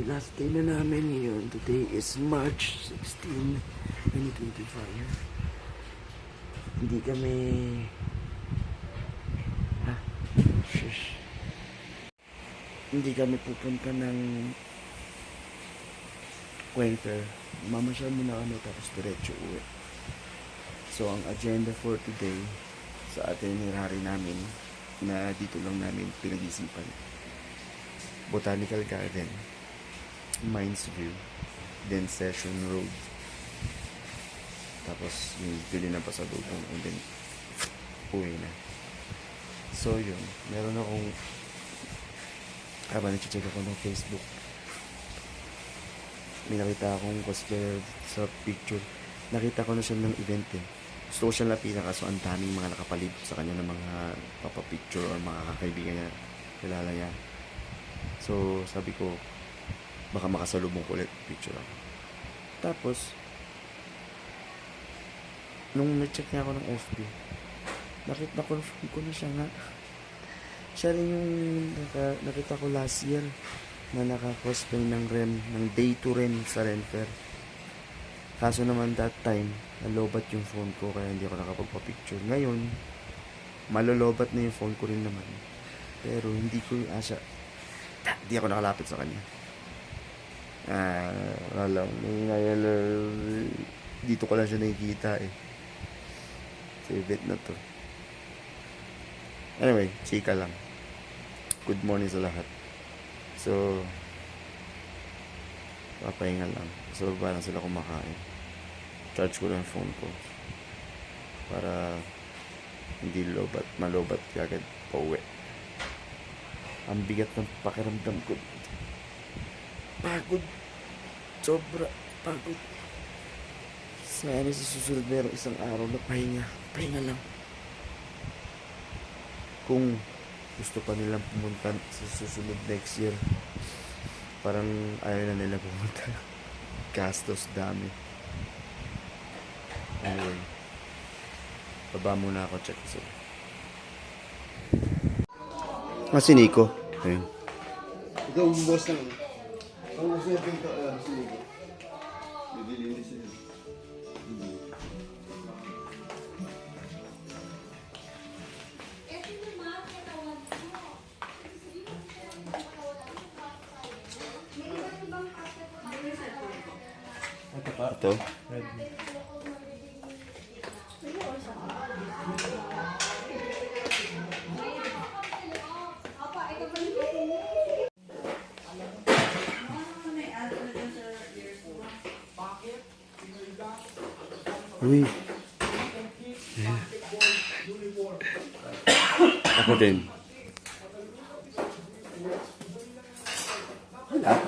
Last day na namin yun. Today is March 16, 2025. Hindi kami... Shush. Hindi kami pupunta ng Quenfer. Mamasyal muna kami tapos diretso uwi. So, ang agenda for today sa itinerary namin na dito lang namin pinag-isipan. Botanical Garden, Mines View, then Session Road. Tapos yung bili ng pasalubong and then uwi na. So yun, meron akong habang nag-check ako ng Facebook, may nakita akong cosplayer sa picture. Nakita ko na siya ng event eh. Gusto ko siya lapitan kaso ang daming mga nakapalib sa kanya ng mga papapicture or mga kakaibigan niya, kilala niya. So, sabi ko, baka makasalubong ko ulit picture ako. Tapos, nung na-check niya ako ng FB, na-confirm ko na siya nga. Siya rin yung nakita ko last year na naka-cosplay ng REM, ng day 2 REM sa Renfer. Kaso naman that time, nalobat yung phone ko kaya hindi ako nakapagpa-picture. Ngayon, malolobat na yung phone ko rin naman. Pero hindi ko yung asya. Hindi ako nakalapit sa kanya. Alam, dito ko lang siya nakikita eh. Sa event na to. Anyway, chika lang. Good morning sa lahat. So, papahinga lang. So, baba lang sila kumakain. Charge ko lang yung phone ko. Para hindi malobat kagad pauwi. Ang bigat ng pakiramdam ko. Pagod. Sobra pagod. Sana sa susunod merong isang araw na pahinga. Pahinga lang. Kung gusto pa nilang pumunta sa susunod next year, parang ayaw na nila pumunta. Gastos dami. Anyway, baba muna ako, check ko. Si Nico. Ayun. Ito ang boss na. Ang boss na pinto, si Nico. Bibili sila. Ito. Uy. Yeah. Ako din. Wala.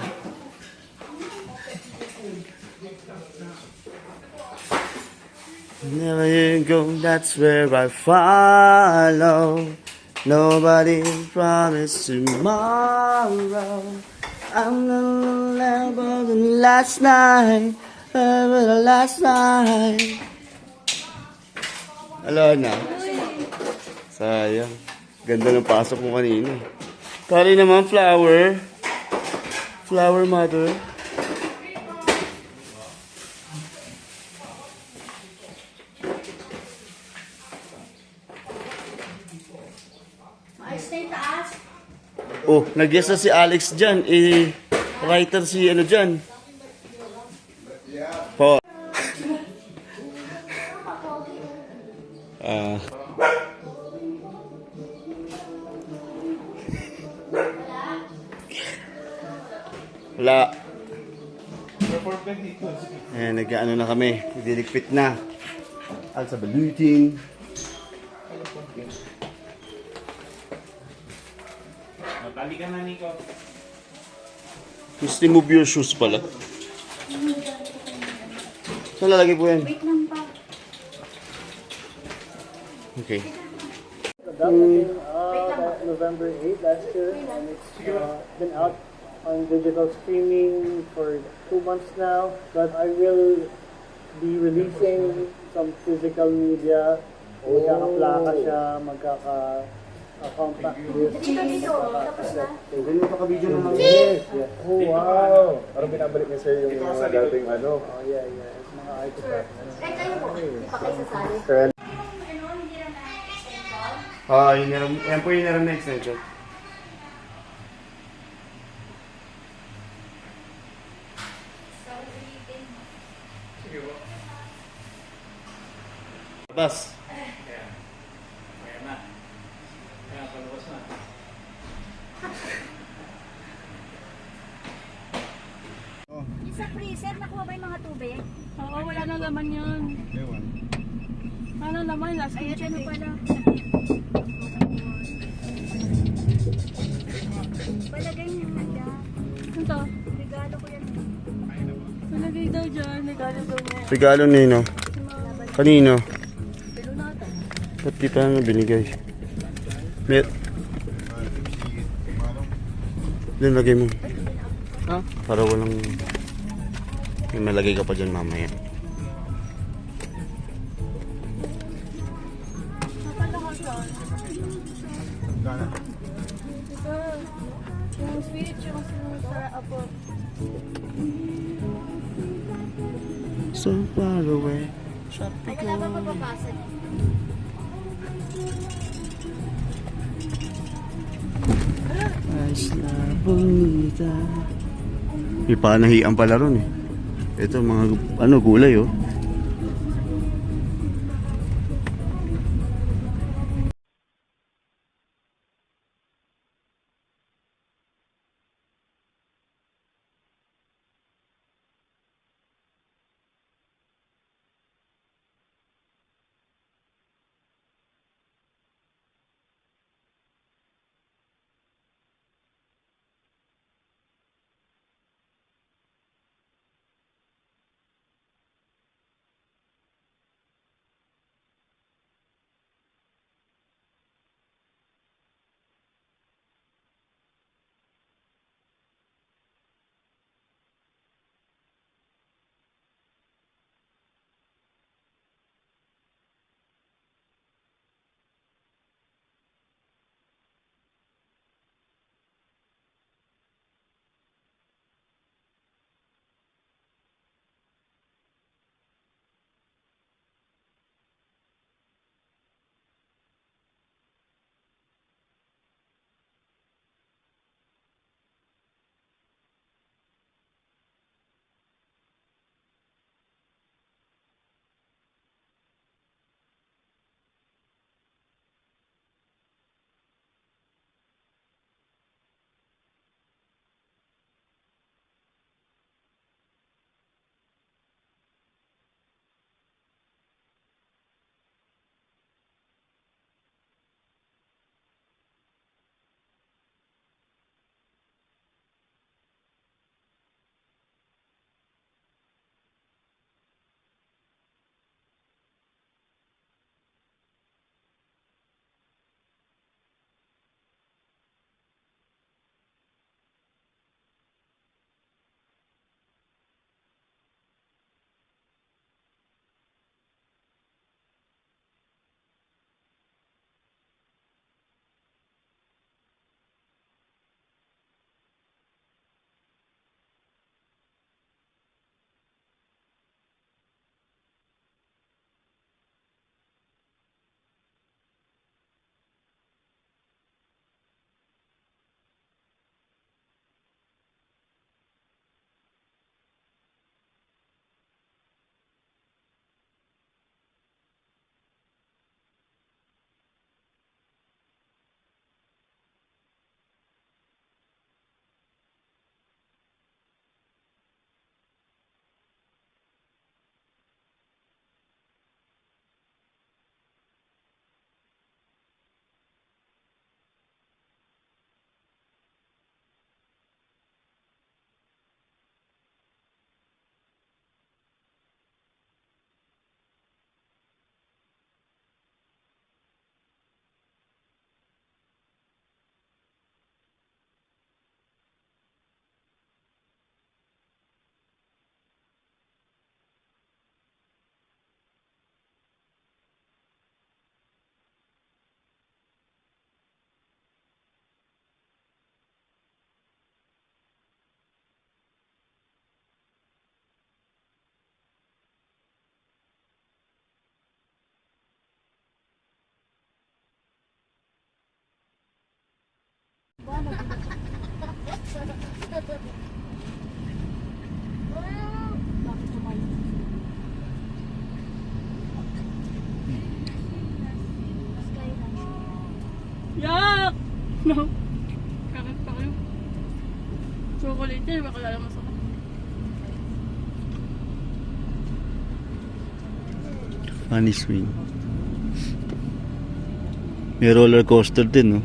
Never you go, that's where I follow. Nobody promised tomorrow. I'm gonna level than last night. Last night. Hello na. Sayang. Ganda ng pasok mo kanina. Kali naman flower. Flower mother. Oh, nag-guess na si Alex dyan. Writer si ano dyan. Po. Wala. Ayan, nag-ano na kami. Diligpit na. Alsa baluting. Matali ka na, Nico. Gusto move your shoes pala. Saan lalagay po yan? Wait lang pa. Okay. November 8 last year, and it's been out on digital streaming for 2 months now. But I will be releasing some physical media. Magkaka-plaka siya, a compact disc. Ganun pa ka-video na lang. Yes, yes. Oh, wow! Parang binabalik niya sa'yo yung mga dating ano. Oh, yeah, yeah. It's mga artifacts. Eh, kayo po, hindi pa kayo sasali. Kaya Yan po yung naram na extension. Bas. Kaya na. Kaya palabas na. Yung sa freezer, nakuha ba yung mga tubig? Oo, wala nang laman yun. Ano naman, last Ayun, kitchen ano eh. pala? Palagay niyo nga dyan. Ito, Regalo ko yan. nalagay daw dyan, regalo daw mo. Regalo nino. Kanino? Pero nata. Ba't di pa nga binigay? Met. Doon, lagay mo. Ha? Para walang... May malagay ka pa dyan mamaya. Ito, yung switch, yung sa apo. So far away. Ay, wala ba mapapasa niyo? Isla Bonita. Ipanahian pala ron eh. Ito mga gulay oh. Yak! No. Kakit pa kayo. Chocolate yan, baka lalamas ako. Funny swing. May roller coaster din, no?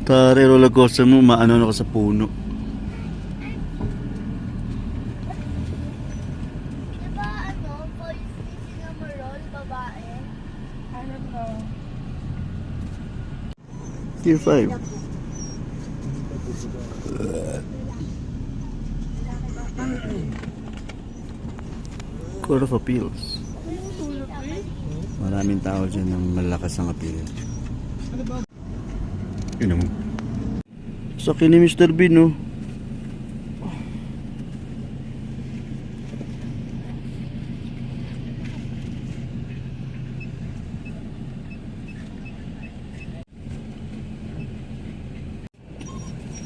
Tare, roller coaster mo, maano na ka sa puno. Diba ano, voice ni Sinamorol, babae? I don't know. Tier 5. Court of Appeals. Tulog eh. Maraming tao dyan ng malakas ang appeal. Yun naman. Sa akin ni Mr. Bean, no?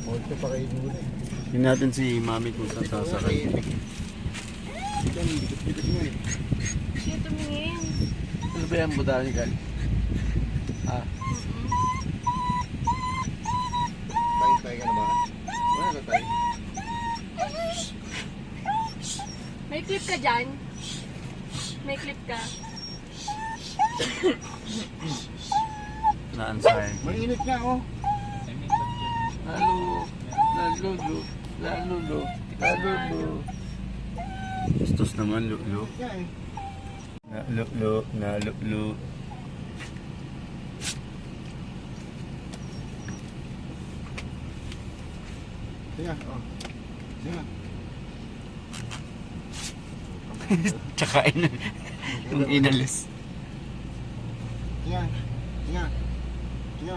Ito pa kayo muna. Tingnan natin si Mami kung saan sasakay. Siya tumingin. Ano ba yan, botanical? Ah. Tayo ka na ba? Wala na tayo. May clip ka dyan? May clip ka? Naansay. Mainit nga, oh. Lalo. Gustos naman, luklo. Yan eh. Naluklo. Sige, oh. Sige. Tsakain ng inalis. Sige. Sige. Sige.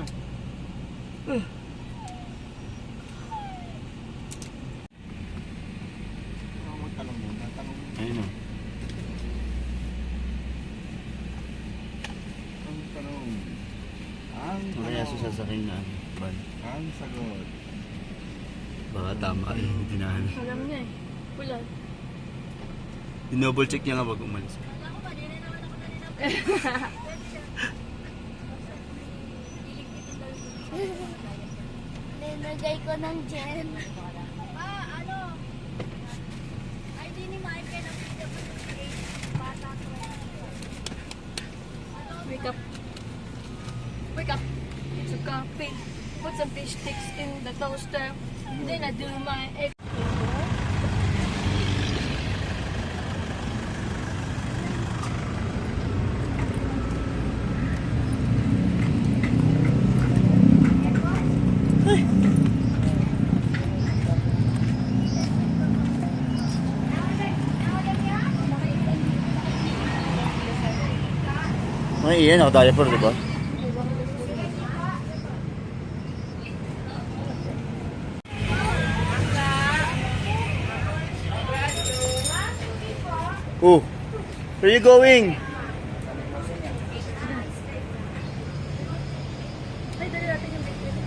Tanong muna, tanong muna. Ayun o. Ang tanong. Ang Ano kaya tanong. sasakay na van? Ang sagot. Baka tama yung dinahan. Alam niya eh. Pula. Dinouble check niya nga pag umalis. Nilagay ko ng gel. Ano? Ay, di ni Mike na bata ko. Wake up. Wake up. It's a coffee. Put some fish sticks in the toaster. Then I do my egg. Ay, iyan. Naka-diaper, di ba? Oh, where you going? Ay, dali natin yung bigyan.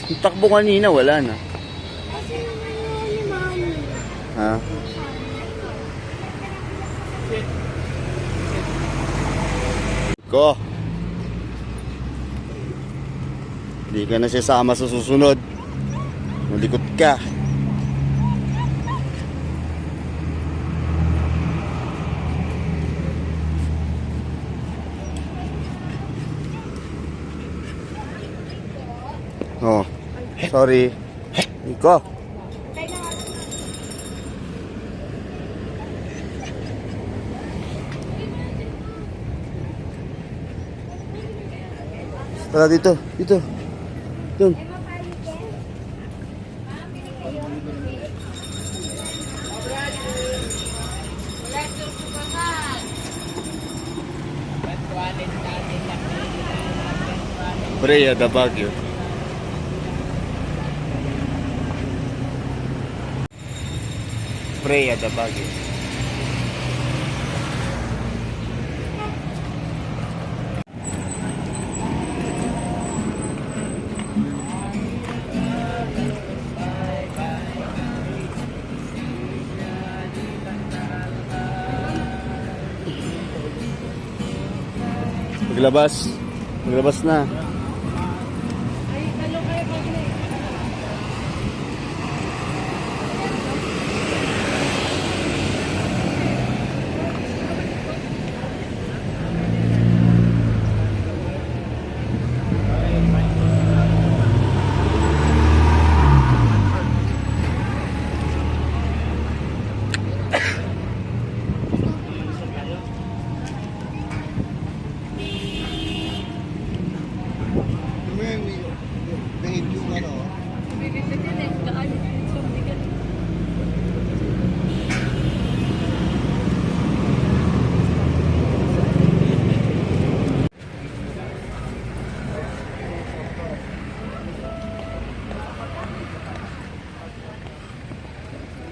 Yung takbo kanina, wala na. Ha? Ko. Hindi ka na sasama sa susunod. Malikot ka. Oh, sorry. Iko. Tara dito, dito. Doon. Freya da Baguio. pray at the Baguio. Maglabas na. May yung ano. Bibitin eh. Daan. So, bigat.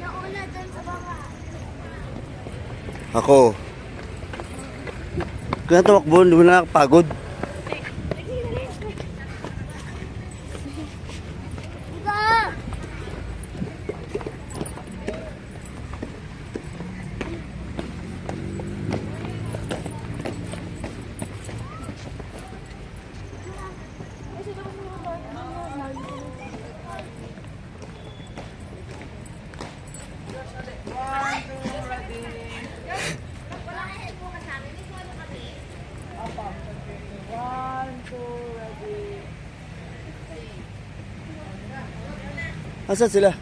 Nauna dun sa baba. Ako. Kaya tumakbo, hindi mo na nakapagod. Iba! Asan sila?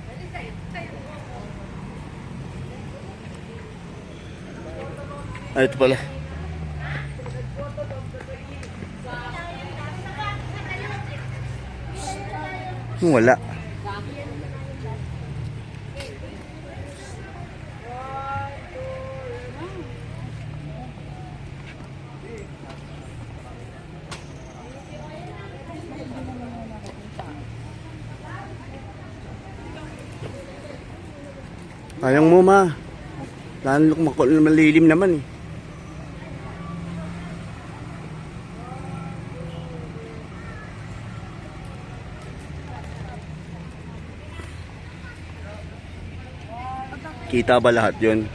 Ay, ito pala. Wala. Sayang mo, ma. Lalo malilim naman eh. Kita ba lahat yun?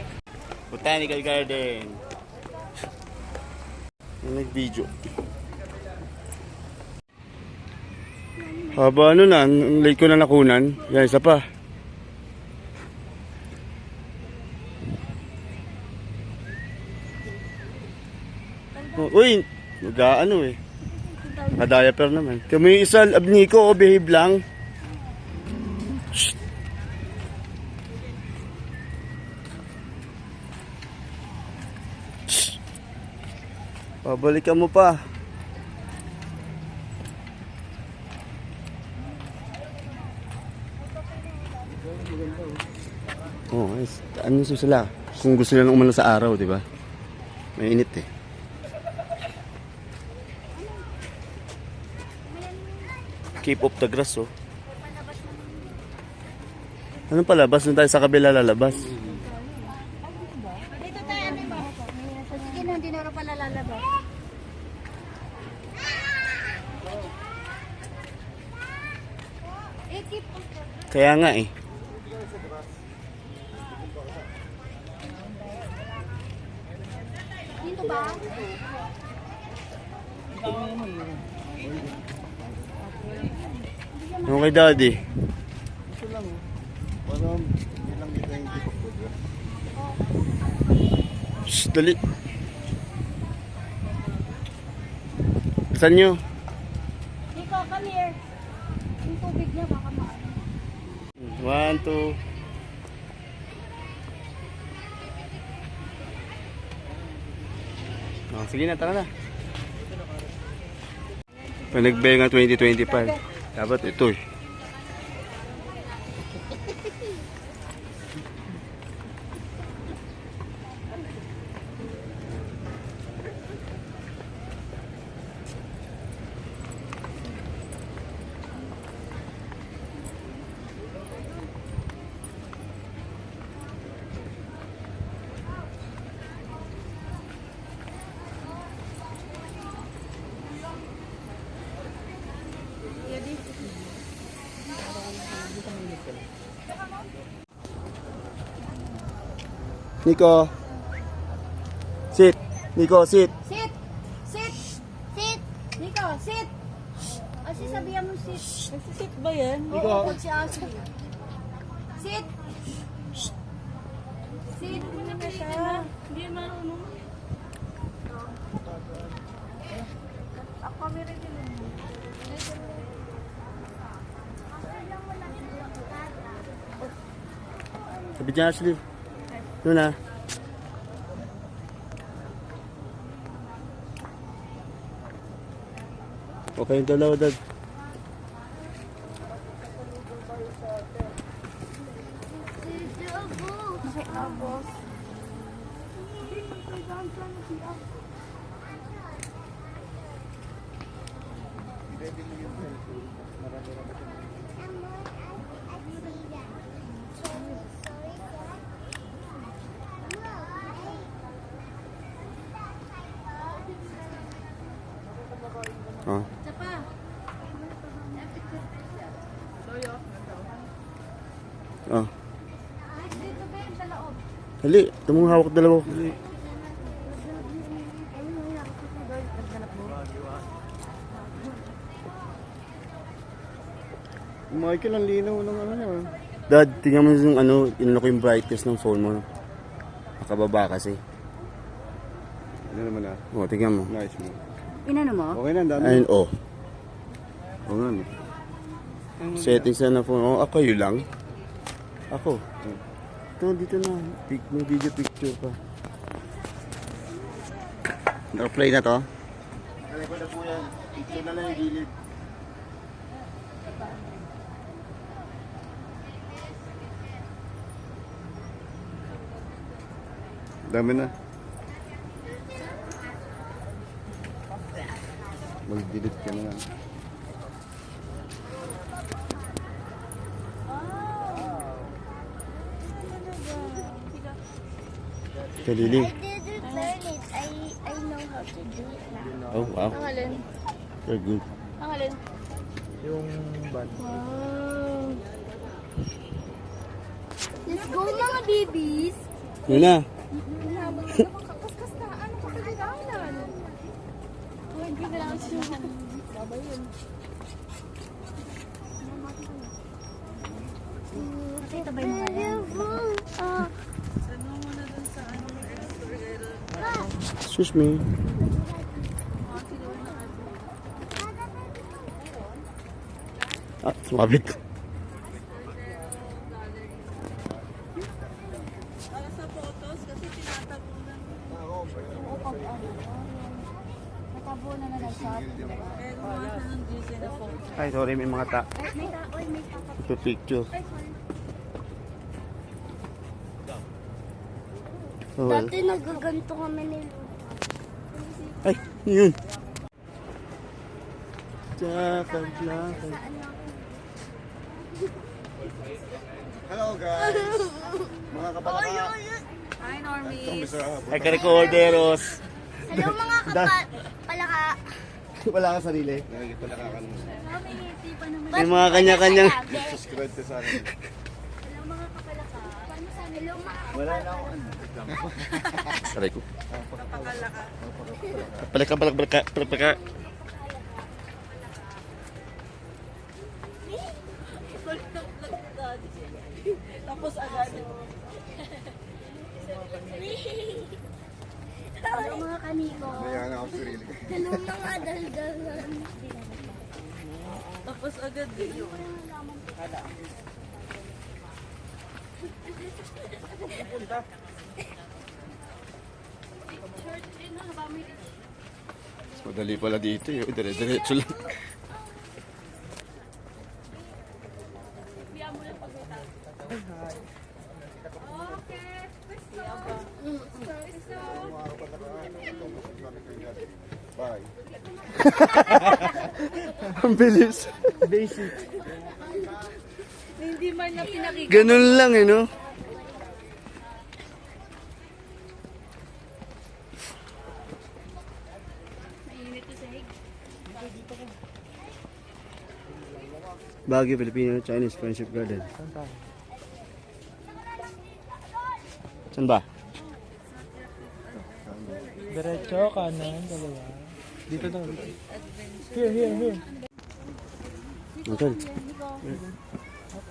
Botanical Garden. Nag-video. Haba ano na, ang late ko na nakunan. Yan, isa pa. Uy, nag-ano eh. Naka-diaper naman. Kami isa, abni ko, behave lang. Shh. Shh. Pabalikan mo pa. Oh, ano sila? Kung gusto nila umano sa araw, di ba? May init eh. Keep of the grass, oh. Anong palabas? Doon tayo sa kabila lalabas. Dito tayo, ano ba? Sige na, hindi na rin pala lalabas. Keep on. Kaya nga eh. Dito ba? Okay, daddy. Ito lang. Parang ilang kita yung tipo ko. Shh, dali. Saan nyo? Nico, come here. Yung tubig niya baka maano. 1, 2. Oh, sige na, tara na. Panagbenga 2025. Dapat ito eh. Nico. Sit. Nico, sit. Sit! Sit! Sit! Nico, sit! Asi sabihan mo sit. Nagsisit ba yan? Oo, pag si Asi. Sit! Sit! Hindi ka siya. Hindi marunong. Ako kami rin din. Sabi niya, Ashley. Doon na. Okay yung dalawa, Dad. Oh. Isa pa. Oh. Dito ba yung sa loob? Hali, ito mong hawak dalawa. Michael, ang linaw ng ano niya. Dad, tingnan mo yung ano, inano ko yung brightness ng phone mo. Nakababa kasi. Ano naman ah. Oh, tingnan mo. Nice mo. Inano mo? Okay na, ang dami. Ayun, oh. Oo nga, no. Settings na phone. Oh, ako yun lang. Ako. Ito, dito na. May video picture pa. Naka-play na to? Kaya ko na po yan. Picture na lang yung gilid. Dami na. Mag-delete ka na lang. Kalili. I didn't learn it. I know how to do it now. Oh, wow. Ang alin? You're good. Ang alin? Yung band. Wow. Let's go mga babies. Yun na. Kaskas na. Ano ka kagagawin? Oh, hindi na lang siya. Babay yun. Ito ba yung mga yan? Excuse me. Ah, sumabit. Natabo na nag-shot. Ay, sorry, may mga ta. May taoy, may tapat. Ito picture. Oh, well. Dati nagaganto kami ni Lu. Ay, yun. Tsaka-lakad. Hello guys! Mga kapalaka. Hi, Normie. Ay, ka-recorderos. Hello mga kapalaka. Wala ka sarili. Nakikipalaka ka naman. May mga kanya-kanyang... Subscribe ka sa akin. Hello mga kapalaka. Paano sa hello mga Wala na ako. Aray ko. Palaka. Tapos agad. Hello mga kaniko. Nayan ako sarili. Hello mga daldalan. Tapos agad din. Madali pala dito yun. Dire-diretso lang. Bye. Ang bilis. Basic. Hindi man na pinakikita. Ganun lang eh, no? Mainit to sahig. Baguio, Filipino, Chinese Friendship Garden. Saan ba? Diretso, kanan, dalawa. Dito daw. Here. Okay.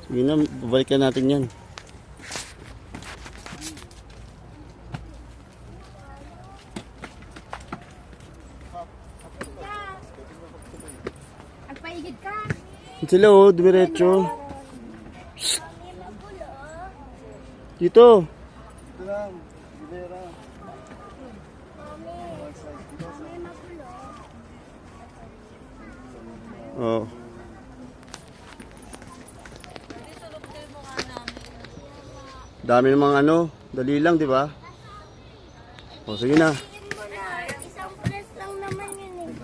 Sige na, babalikan natin yan. Agpaigid ka. Sila oh, dumiretso. Dito. Dito lang. Gilera. Oh. Dami namang ano, dali lang, di ba? O, sige na. Isang press lang naman yun eh.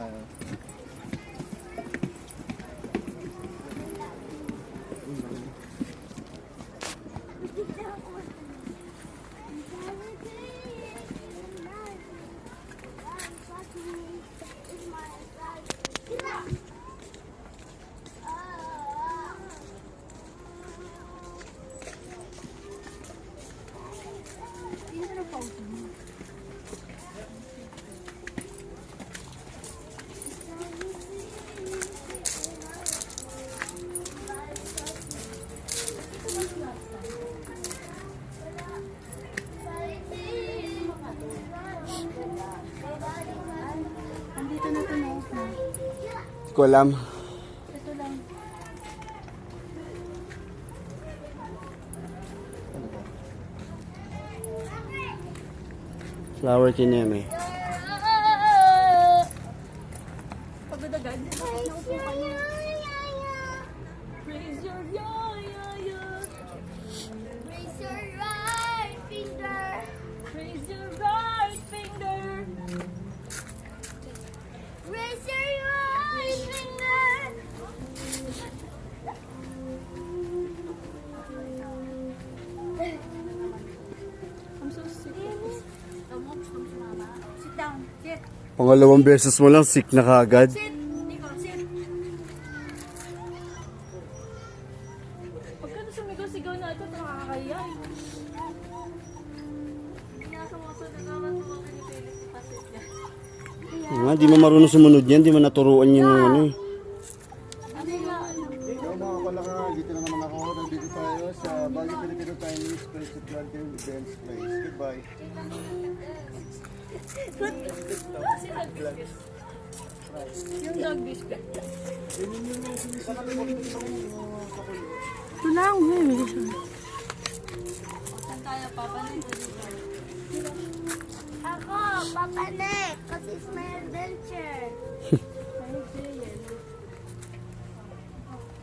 Andito na ito na. Hindi ko alam. Ito lang. Flower kineme. Pagod agad. Naupo ka na. Raise your Raise your right finger. Raise your right finger. Raise your right finger. I'm so sick. Sit down. Sit. Pangalawang beses mo lang, sick na kagad. Sit. Nico, sit. Pagka sumigaw-sigaw na ito, nakakakaya eh. Di mo marunong sumunod yan, di mo naturuan yun ng ano eh. Hello mga kalaka, dito na naman ako. Nandito tayo sa Baguio Filipino Chinese Place of Planting Dance Place. Goodbye. Yung dog biscuit. Ito lang, Saan tayo papanin? Ako, Papa Nick, kasi it's my adventure.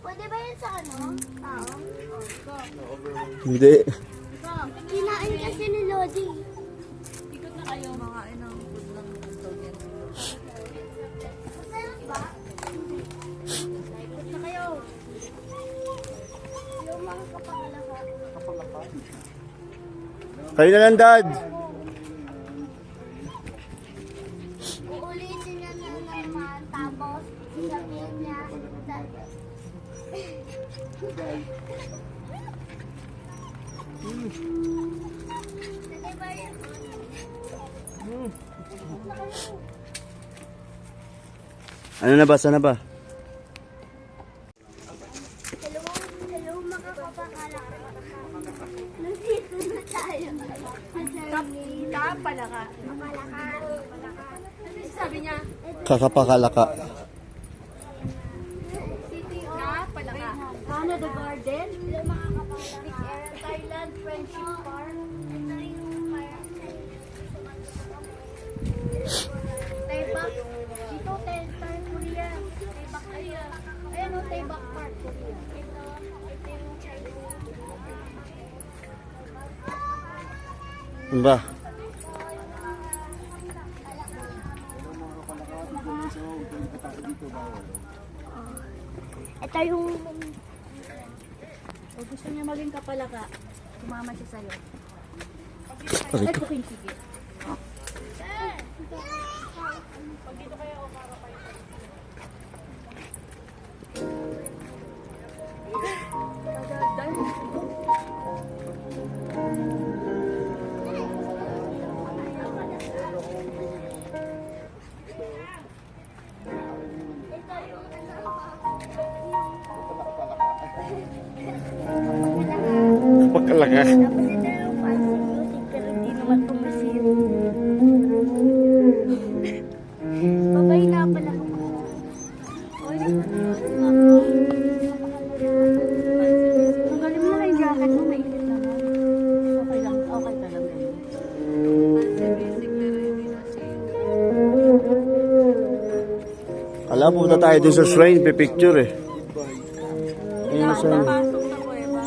Pwede ba yun sa ano? Tao? Hindi. Kinain kasi ni Lodi. Ikot na kayo. Mga inang food lang ng dog yan. Masarap ba? Ikot na kayo. Yung mga kapangalaka. Kayo na lang, Dad. Uulitin niya na naman, tapos sasabihin niya, Pwede ba yun? Ano na ba? Sana ba? Hello mga kapakalak. Nandito na tayo. Kapalaka. Kapalaka. Ano sabi niya? Kakapakalaka. Kapalaka. Canada Garden. Hello mga kapakalak. Thailand Friendship Park. Ito yung parang Taybak. Dito, Taybak, Korea. Taybak, Korea. Ayan o, Taybak Park, Korea. Ito yung Chinese. Ano ba? Ito yung... Kung gusto niya maging kapalaka, sumama siya sa'yo. Ay, kuking sige. talaga. Tapos ito yung fancy music pero hindi naman pumasin. Babay na pala ako. Oy, magaling mo na yung jacket mo, mainit naman. Okay lang, okay ka lang. Alam, pupunta tayo dun sa shrine, pipicture eh. Ayun na shrine. Pasok sa kuweba.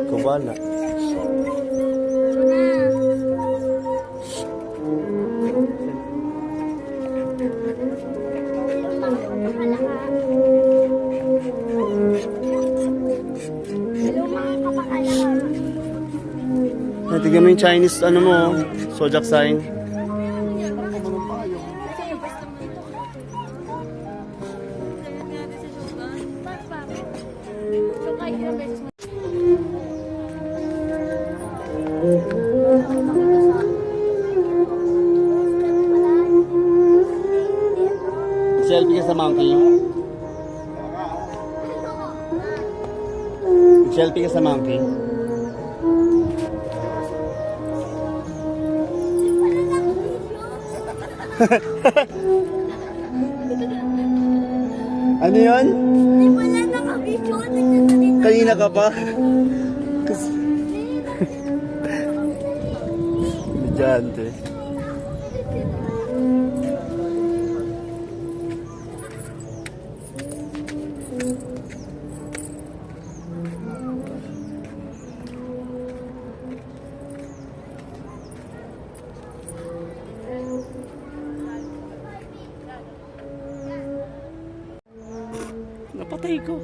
Kubala. Hello mga kapakalakan. Natigyan mo yung Chinese, ano mo, Sojak sign. So, kahit ilang beses mo. Selfie ka sa monkey. Selfie ka sa monkey. Ano yun? Di pala nakabidyo. Nagsasalita. Kanina ka pa? Estudyante. Napatay ko.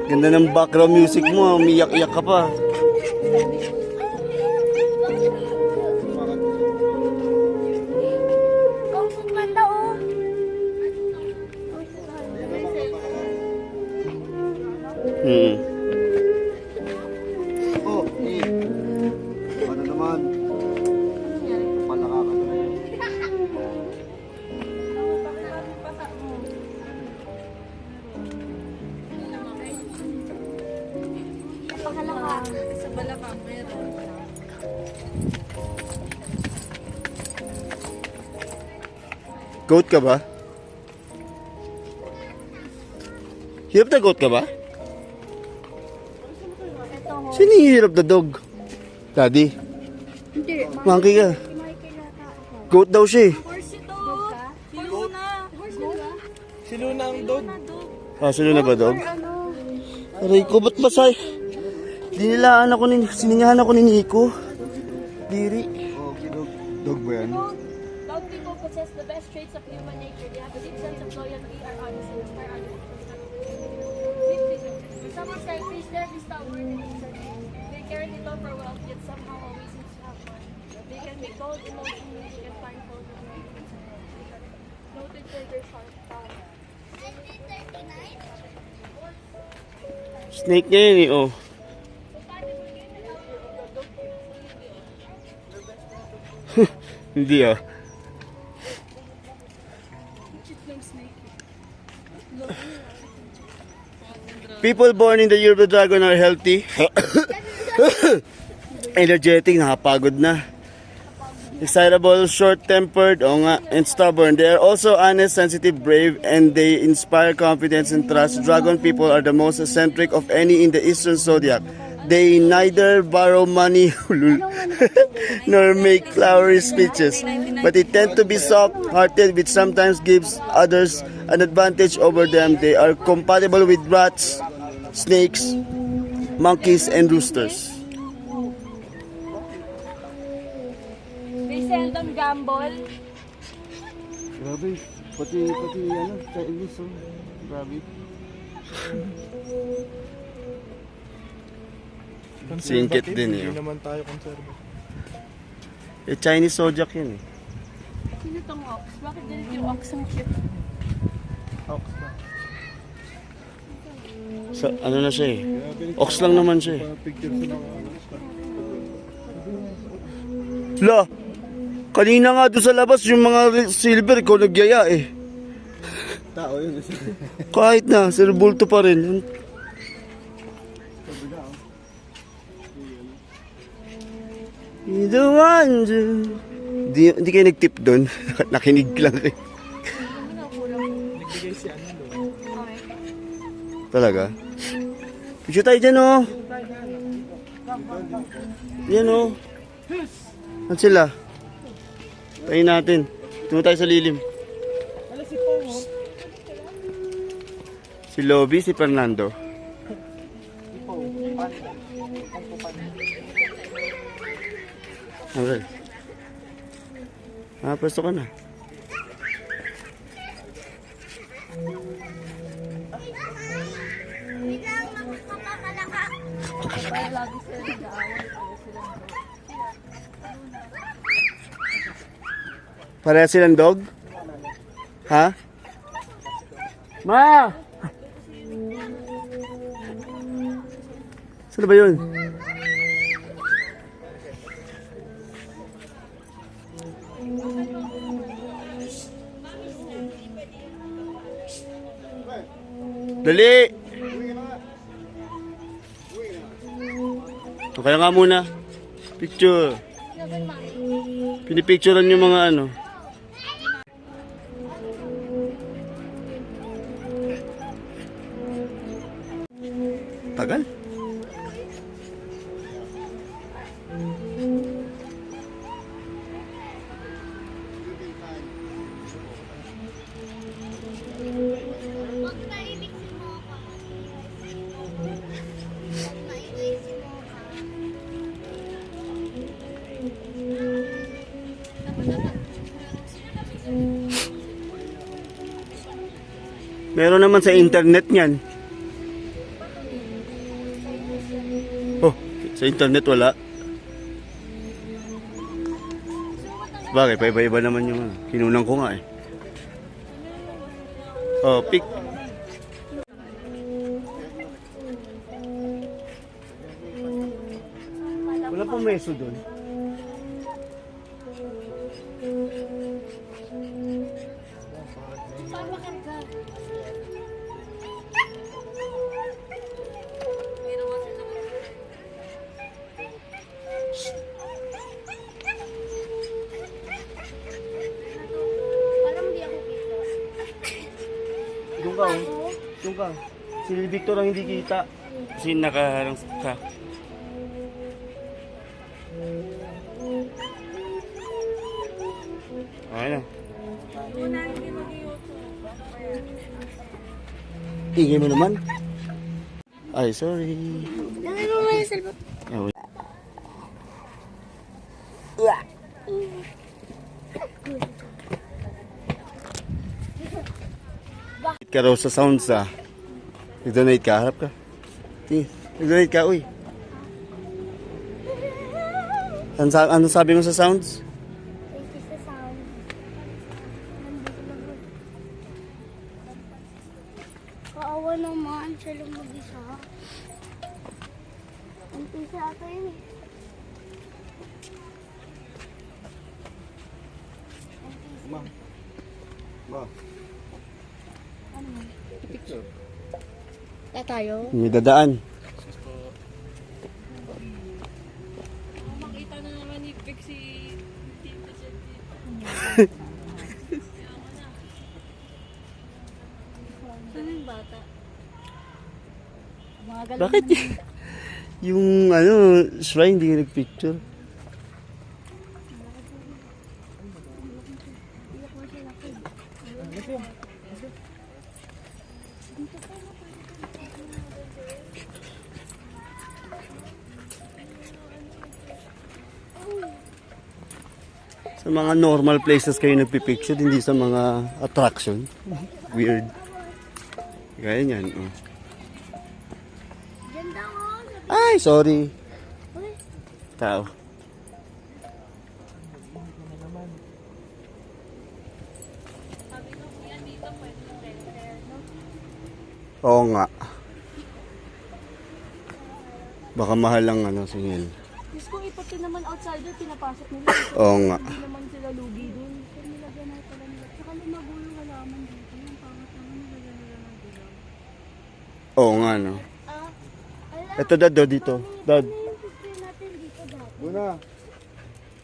Ganda ng background music mo, umiyak-iyak ka pa. Kung kumanda oh. Oh, ano naman? Palaka ka na. Pakalaka. Sa balakang meron. Goat ka ba? Hirap na goat ka ba? Ito ho. Sino yung hirap na dog? Daddy? Hindi. Monkey ka. May kilata ako. Goat daw siya eh. Horse ito. Luna. Horse ba? Ah, sino na ba dog? Ano? Aray ko, ba't basay? Dinilaan ako ni, siningahan ako ni Nico. Diri. Oh, dog ba yan? Dog people possess the best traits of human nature. They have a deep sense of loyalty, are honest, and inspire others. When someone says, please never be stubborn and insensitive. They care little for wealth, yet somehow always seem to have one. They can be cold, emotional, they can find fault with noted for their sharp tongue. Snake niya yun eh, oh. Hindi ah. People born in the year of the dragon are healthy, energetic, nakapagod na. Excitable, short-tempered, oo nga, and stubborn. They are also honest, sensitive, brave, and they inspire confidence and trust. Dragon people are the most eccentric of any in the Eastern Zodiac. They neither borrow money nor make flowery speeches, but they tend to be soft-hearted, which sometimes gives others an advantage over them. They are compatible with rats, snakes, monkeys and roosters. They seldom gamble. Grabe. Pati ano, Chinese, oh. Grabe. Singkit din eh. Hindi naman tayo conservative. Eh, Chinese zodiac yun eh. Sino tong ox? Bakit ganito yung ox ang cute? Ox ba? Sa, ano na siya eh. Ox lang naman siya eh. Picture sa mga ano. La! Kanina nga doon sa labas yung mga silver ko nagyaya eh. Tao yun. Kahit na, sir bulto pa rin. You don't want to. Di kayo nag-tip doon. Nakinig lang kayo. Nagbigay si ano doon. Talaga? Picture tayo dyan oh. Yan oh. Saan sila? Tayo natin. Tungo tayo sa lilim. Si Lobby, si Fernando. Okay. Ah, pwesto ka na. Pareha silang dog? Ha? Ma! Saan ba yun? Dali! Okay nga muna. Picture. Pinipicturean yung mga ano. Tagal. Huwag maibig si Mocha. Huwag maibig si Mocha. Meron naman sa internet niyan. Oh, sa internet wala. Bagay, paiba-iba naman yung ano. Kinunang ko nga eh. Oh, pick. Wala pang meso doon. Parang di ako kita. Doon ka, oh. Doon ka. Si Victor ang hindi kita. Kasi nakaharang ka. Okay na. Ingay mo naman. Ay, sorry. Lagay mo nga yung cellphone. Ah, wait. Ka raw sa sounds ah. Nag-donate ka, harap ka. Nag-donate ka, uy. Ano sabi mo sa sounds? Thank you sa sound. Nandito lang ako. Kaawa naman, siya lang mag-isa. Ang ata yun eh. Ma. Ma. Tayo? May dadaan. Makita na naman ni Vic si Tito Jet dito. Saan yung bata? Mga galang Bakit? Yung ano, shrine, hindi ka nag-picture. Sa mga normal places kayo nagpipicture, hindi sa mga attraction. Weird. Gaya niyan. Oh. Ganda ko. Ay, sorry. Tao. Oo nga. Baka mahal ang ano, singil. Diyos ko, ipati naman outsider, pinapasok nila. Oo nga. Hindi naman sila lugi dun. Pero nilagyan na pala nila. Tsaka may magulong halaman dito. Yung pangat naman nilagyan nila ng dilaw. Oo nga, no. Ala, Ito, dad, dito. Dad, ano yung picture natin dito dati? Luna,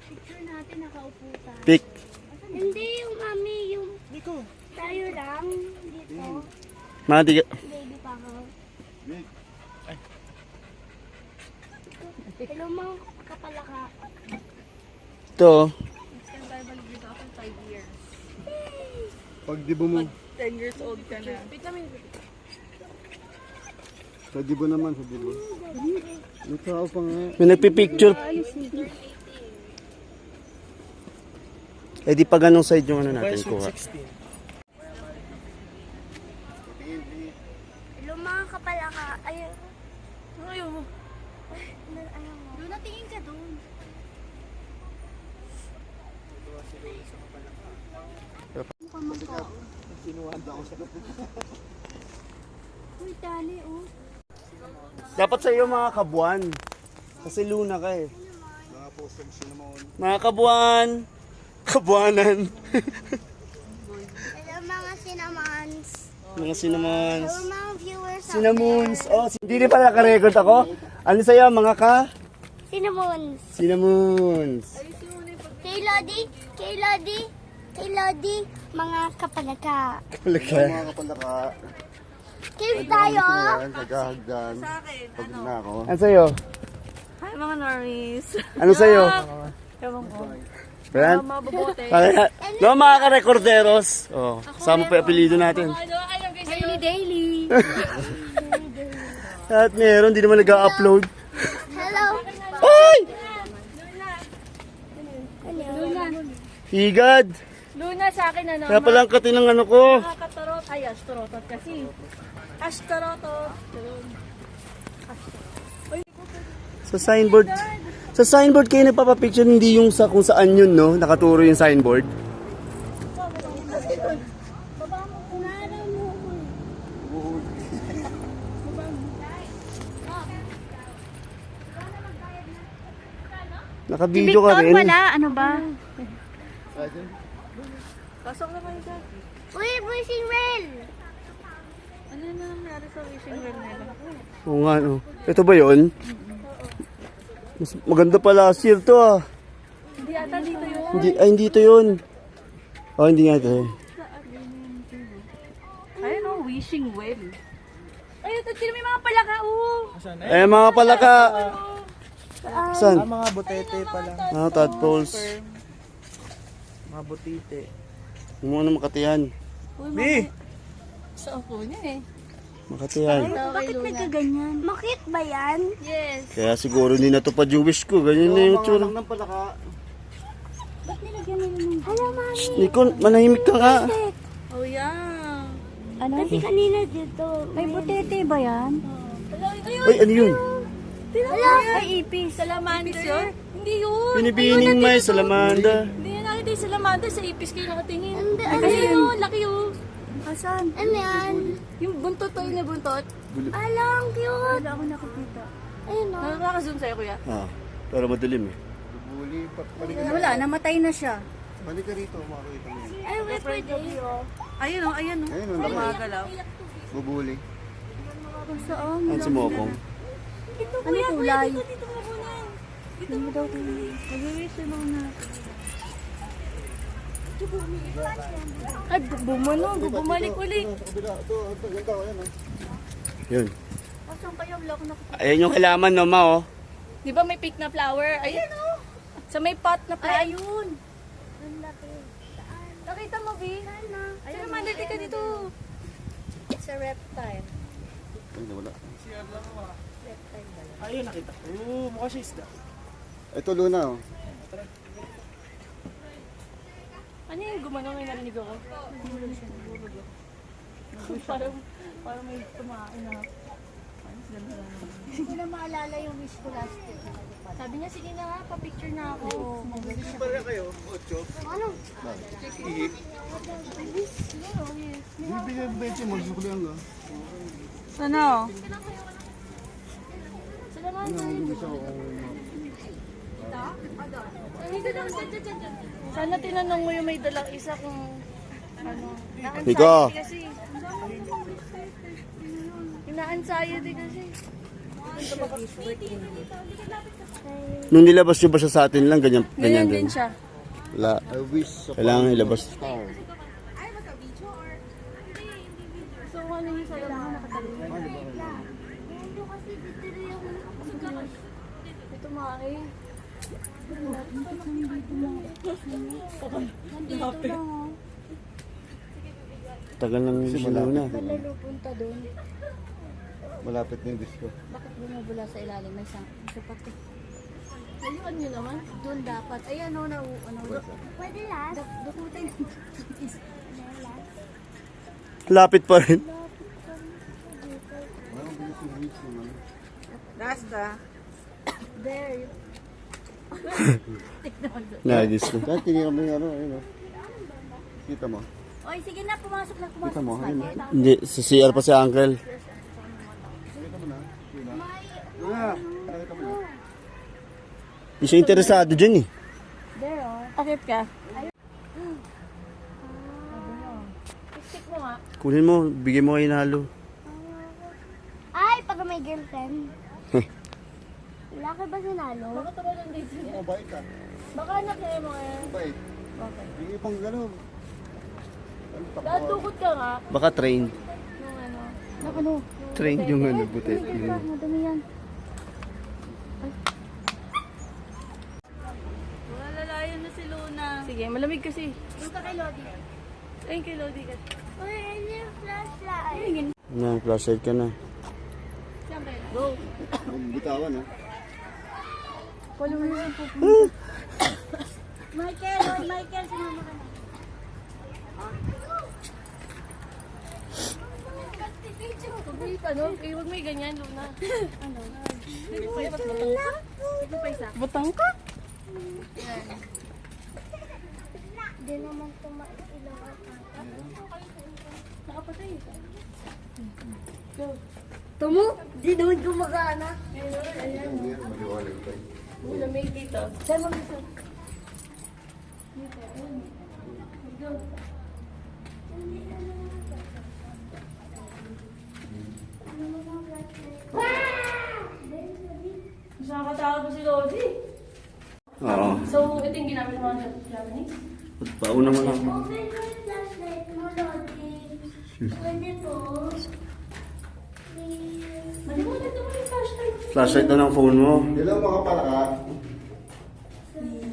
Picture natin nakaupo tayo. pick. Hindi yung mami, yung tayo lang dito. Mga tiga. Baby pa ako. Hello mga kapalaka. Ito. Next time tayo balik dito after 5 years. pag dibo mo. 10 years old ka na. Vitamin B. Sa dibo naman, sa dibo. May tao pa nga. May nagpipicture. Eh di pa ganong side yung ano natin kuha. Hello mga kapalaka. Ayun. Ayaw mo. Doon natingin ka doon. Uy, tali oh. Dapat sa iyo mga kabuan. Kasi luna ka eh. Mga posters cinnamon. Mga kabuan. Kabuanan. Hello mga cinnamons. Mga cinnamons. Hello mga viewers. Cinnamons. Oh, hindi rin pala naka-record ako. Ano sa'yo, mga ka? Cinnamons. Cinnamons. Kay Lodi, kay Lodi, kay Lodi, mga kapalaka. Kalaka. Mga kapalaka. Kiss tayo. Yan, kagahagdan. Pag na ako. Ano sa'yo? Hi mga Norris. Ano sa'yo? Ewan ko. Ayan. Mabubote. Kaya, no, mga ka-recorderos. Oh, sama pa yung apelido natin. Daily, daily. At meron, di naman nag-upload. Hello. Ay! Luna. Higad! Luna sa akin ano. Kaya pala ang katin ng ano ko. Nakakatarot. Ay, astrotot kasi. Astrotot. Sa signboard. Sa signboard kayo nagpapapicture, hindi yung sa kung saan yun, no? Nakaturo yung signboard. Unaraw mo ko. Naka-video ka rin. Ano ba? Pasok na kayo dyan. Uy, wishing well. Ano na nangyari sa wishing well nila? Oo nga, no. Ito ba yun? Mas maganda pala last year to, ah. Hindi ata dito yun. Hindi, ay, hindi to yun. Oh, hindi nga ito. Ayun o, wishing well. Ayun, sino may mga palaka, Eh, mga palaka. Saan? Mga butete pala. Ah, tadpoles. Mga butite. Yung mga makatihan. Mi! Sa upo niya eh. Makatihan. Bakit nagkaganyan? Makit ba yan? Yes. Kaya siguro hindi natupad yung wish ko. Ganyan na yung tsura. Ng palaka. Ba't nilagyan nila ng... Hello, mami. Nikon, manahimik ka nga. Oh, yeah. Kasi kanina dito. May butete ba yan? Ay, ano yun? Hello? Ay, ipis. Salamander. Yun? Hindi yun. Binibining may salamanda. Hindi yan nakita yung salamander. Sa ipis kayo nakatingin. Hindi, Ay, ano kasi yun? yun, laki yun. Asan? Ano yan? Yung buntot to, yung buntot. Alang, cute. Wala ako nakakita. Ayun o. Nakaka-zoom sa'yo, kuya. Ah, pero madilim eh. Bubuli. Wala, namatay na siya. Balik ka rito, makakita mo. yan. Ay, wait, pwede. Ayun o, ayun o. Ayun, ang Gumagalaw. bubuli. Saan? Ano si Mokong? Ano kulay? Dito mo muna. Dito mo daw kuya. Mag-wish na ako na. Ay, bumalik ulit. Sa kabila, ito, ganda ko yan. Yun. Asan kayo? Wala ko nakita. Ayan yung halaman no, ma, oh. Di ba may pink na flower? Ayun o. Sa may pot na flower. Ayun. Nakita mo, B? Ayun, mandali ka dito. It's a reptile. Ay, nawala. Ayun, nakita. Oo, mukha siya isda. Ito, Luna, oh. Ano yung gumano may narinig ako? Parang may tumain na. Hindi ko na maalala yung wish ko last year. Sabi niya, sige na nga, pa-picture na ako. Pala kayo, 8. Ano? Bibigyan ba ito mo? Gusto ko lang ah. Ano? Salamat sa Sana tinanong mo yung may dalang isa kung ano. Nico. Kasi. Yung na-anxiety kasi. Nung nilabas nyo ba siya sa atin lang, ganyan Ganyan din. din siya. Wala. I wish Kailangan ilabas. star. So, ano yung sa laman nakatalim? Ito Maki. Nandito lang oh. Tagal ng sinaw na. Lalo punta doon. Malapit na yung disco. Bakit bumubula sa ilalim? May sapat eh. Ayun nyo naman. Doon dapat. Ay ano. Pwede last? Dukutin. Lapit pa rin. Parang bilis yung reach naman. There. Nagis na. Kahit tinira mo yung ano, ayun oh. Kita mo? Oy, sige na. Pumasok na. Kita mo, ayun oh. Hindi, sa CR pa si Uncle. Kita mo na? Yun na. Nakita mo na? Hindi siya interesado dyan eh. There oh. Akit ka. Stick mo nga. Kunin mo, bigyan mo kayo nalo. Ay, pag may girlfriend. Laki ba sinalo? Bakit ako lang dito niya? Oh, bait ah. Baka anak niya mo eh. Bait. Okay. Hindi pang gano'n. Dadukot ka nga. Baka train. Nung ano. Ano? Train yung ano, buti. Madami yan. Malalayan na si Luna. Sige, malamig kasi. Punta kay Lodi. Ayun kay Lodi ka. Uy, ano yung flashlight? Na, flashlight ka na. Siyempre. Go. Bitawan ah. Follow mo yung pupunta. Michael, Lord Michael, sinama ka na. Wait, ano? Eh, huwag may ganyan, Luna. Ano? Dito pa isa. Dito pa isa. Butang ka? Hindi naman tumailaw ka. Nakapatay. Tumo? Di naman gumagana. Maliwalag pa. Malamig dito. Saan mo gusto? Go. Mas nakakatakot mo si Lodi. Oo. So, ito yung ginamit mo ng Japanese? Pauna mo lang. Open mo yung flashlight mo, Lodi. Pwede po. Malimutan naman yung flashlight. Flashlight na ng phone mo. Hello mga palaka.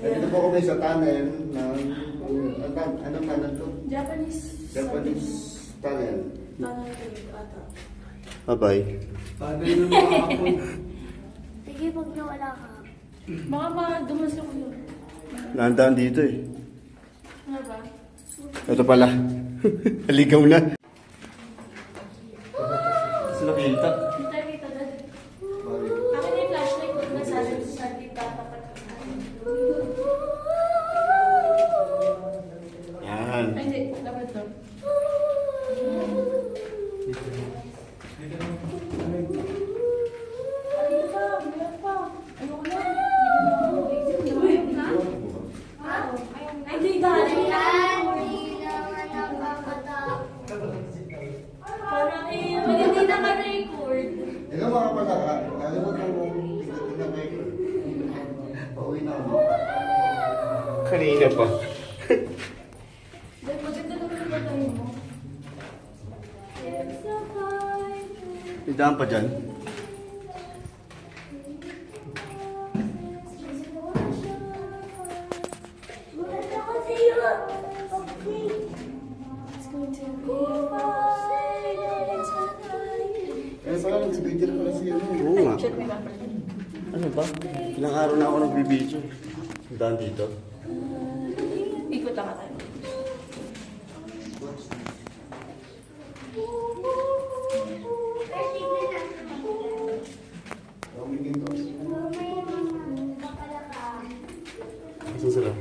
Dito po kami sa tunnel ng... Anong tunnel to? Japanese. Japanese tunnel. Bye-bye. Sige, pag nawala ka. Baka ma-dumas ako yun. Naandaan dito eh. Ano ba? Ito pala. Haligaw na. Kasi nakita. Kita dad. Akin na yung flashlight ko. Nasabi sa kita. Tapat ka. Yan. Ay, hindi. Dapat to. Ayun pa. Meron pa. Ayoko na. Uy, na? Ay, hindi. Galing lang. Hindi naman nakakatakot. Parang eh, hindi naka-record. Hello mga palaka. Nalimutan mo pindutin na record. Pauwi na ako. Kanina pa. Dahil maganda naman yung batay mo. It's a fine. May daan pa dyan. Maganda ko sa'yo. Okay. It's going to be fine. It's a fine. Kaya pala nagbibidyo na pala siya. Oo nga. Check me number. Ano ba? Ilang araw na ako nagbibideo. Daan dito. Ikot lang tayo. sila.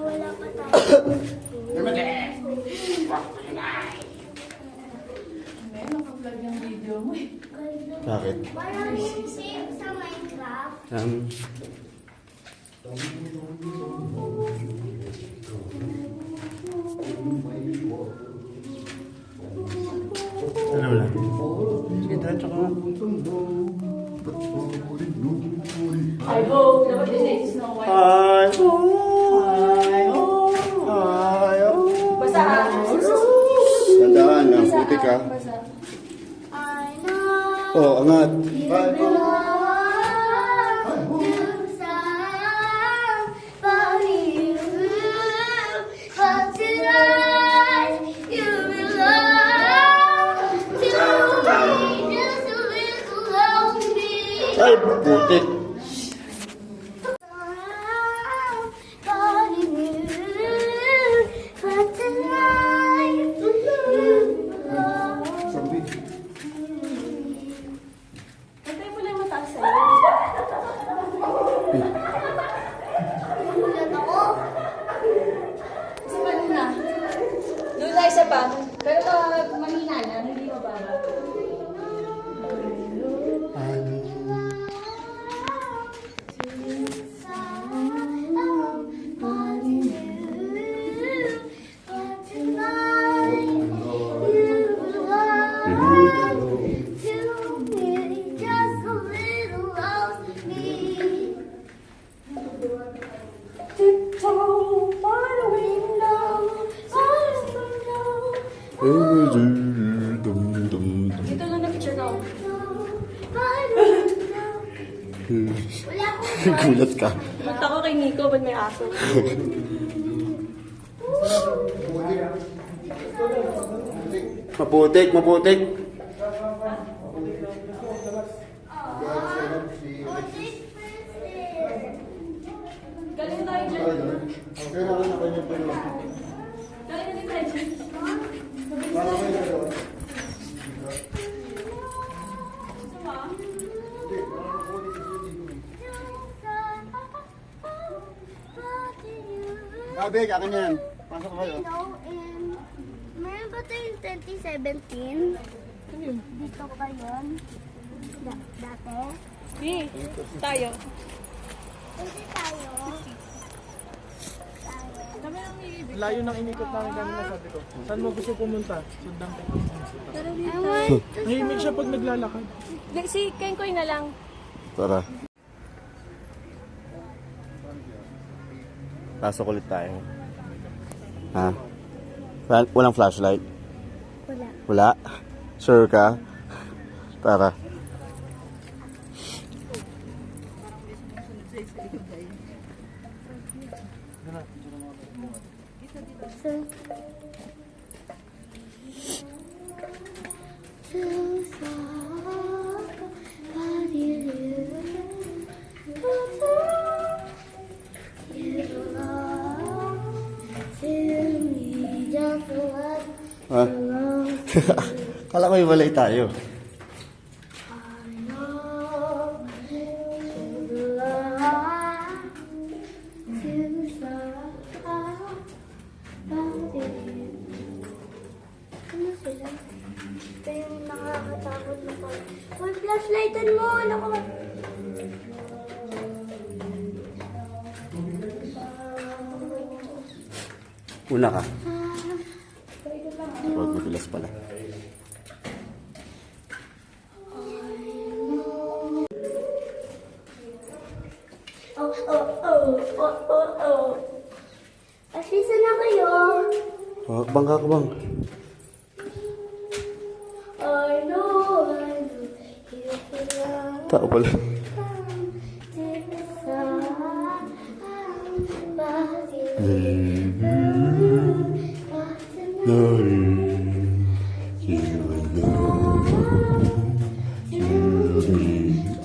Wala pa tayo. Bakit? Parang yung same sa Minecraft. Ano lang? Sige, diretso ka nga. I go. Dapat din eh, Snow White. Hi, ho! Hi, ho! Basta ah. Tandaan, ang puti ka. Basta. I know Oh, angat. you belong to somebody who, but tonight you belong to me, just a little lonely. Ay, putik! But tonight you belong. Antay mo lang yung mataas sa'yo. Nagulat ako. Kasi kanina. Doon na isa pa. Pero mahina na, hindi mababa. Ito lang na picture ko. Wala akong Gulat ka. Punta ko kay Nico, ba't may aso? Maputik, maputik. Galing tayo dyan. Galing na tayo dyan. Abig, akin yan. Pasok kayo. Meron ba ito yung 2017? Dito pa yun? Dati? Tayo. Hindi tayo. Layo ng inikot namin kanina, sabi ko. Saan mo gusto pumunta? Sundang ka. Nahimik siya pag naglalakad. Si Kenkoy na lang. Tara. Pasok ulit tayo. Ha? Walang flashlight? Wala. Wala? Sure ka? Tara. Ha? Kala ko iwalay tayo. Ano sila? Ito yung nakakatakot na pa. Hoy, flashlightan mo! Naku! Una ka. Huwag madulas pala. Ashley, saan na kayo? Bangka ka bang? I know, you belong. Tao pala.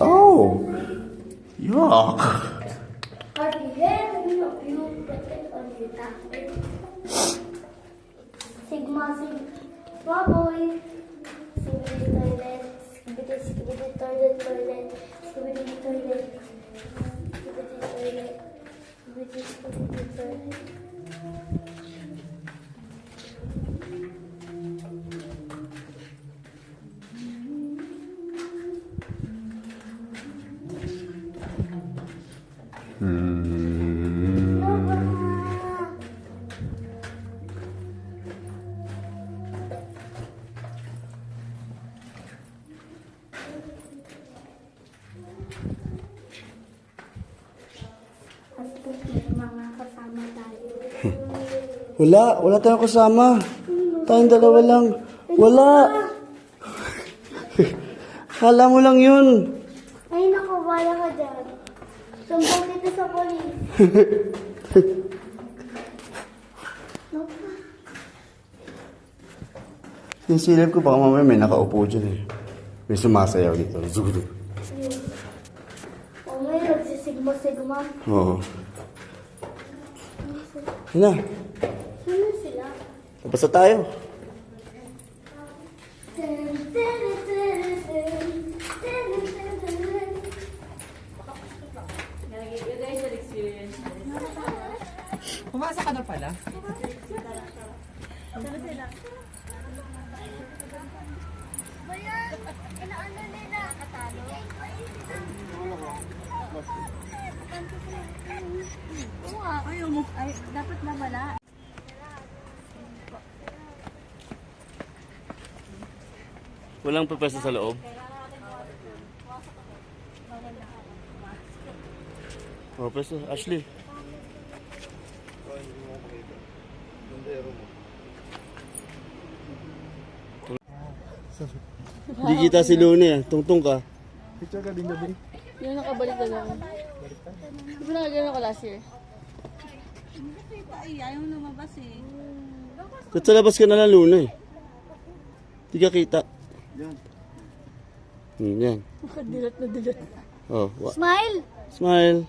Oh! Yuck! Sigma, Sigma boy. Skibidi toilet, skibidi toilet, skibidi toilet. Mga kasama tayo. Wala tayong kasama. Tayong dalawa lang. Wala. Kala mo lang yun. Ay, naku, wala ka dyan. Sumbong dito sa polis. Sisilip ko baka mamaya may nakaupo dyan eh. May sumasayaw dito. Zugdo. O ngayon, nagsisigma-sigma. Oo. Yun na. Sino sila? Tapos na tayo. Pumasa ka na pala? Inaano nila? Katalo? Oo nga, ay, dapat na wala. Walang pagpesa sa loob. Oh, pwesto. Ashley. Hindi kita si Lune. Tungtong ka. Yung nakabalik na lang. Di ba nakagano ko last year? Ba't sa labas ka na lang, Lune? Hindi ka kita. Yan. Nakadilat na dilat. Oh, Smile! smile.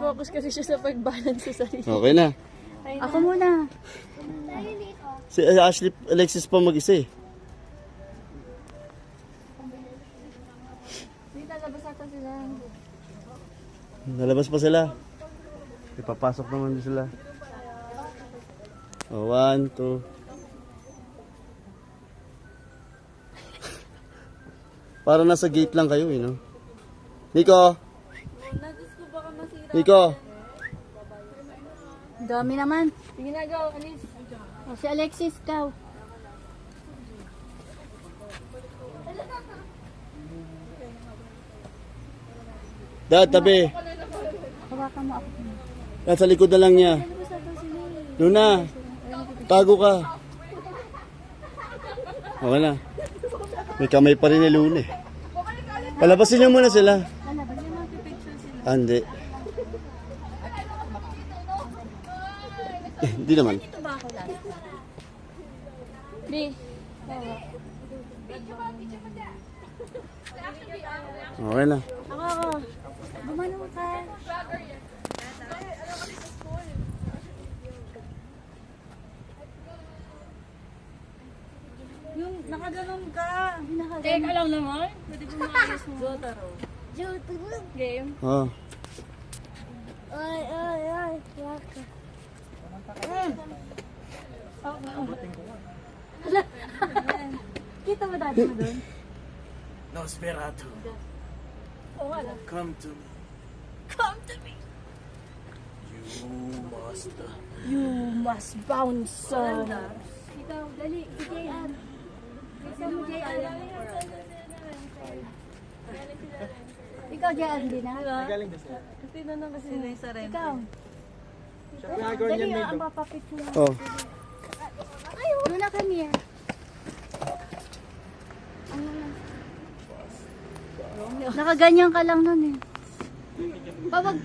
Focus kasi siya sa pag-balance sa sarili. Okay na. Ako muna. Si Ashley, Alexis pa mag-isa eh. Hindi lalabas ata sila. Nalabas pa sila. Ipapasok naman din sila. Oh, 1, 2. Para nasa gate lang kayo eh, no? Nico! Nico! Dami naman. Sige na, go, alis. O, si Alexis, ikaw. Dad, tabi. Hawakan mo ako. Yan, sa likod na lang niya. Luna, tago ka. Okay na. May kamay pa rin ni Luna eh. Palabasin niyo muna sila. Ah, hindi. Hindi naman. B. Okay na. Ako. Bumano ka. Yung nakaganon ka. Teka lang naman. Pwede ko maayos mo. Zotaro. Game. Oh. Ay, ay, ay. Waka. Kita mo dati mo doon? Nosferatu, Oo nga lang. come to me. Come to me. You must. You must bounce. Ikaw, dali. Si JR. Ikaw mo, JR. Ikaw, JR, hindi na? Kasi na naman kasi na sa rin. Ikaw. Dali, ang papapicture mo. Oh. Luna, come here. Ano lang? Nakaganyan ka lang nun eh. Pawag.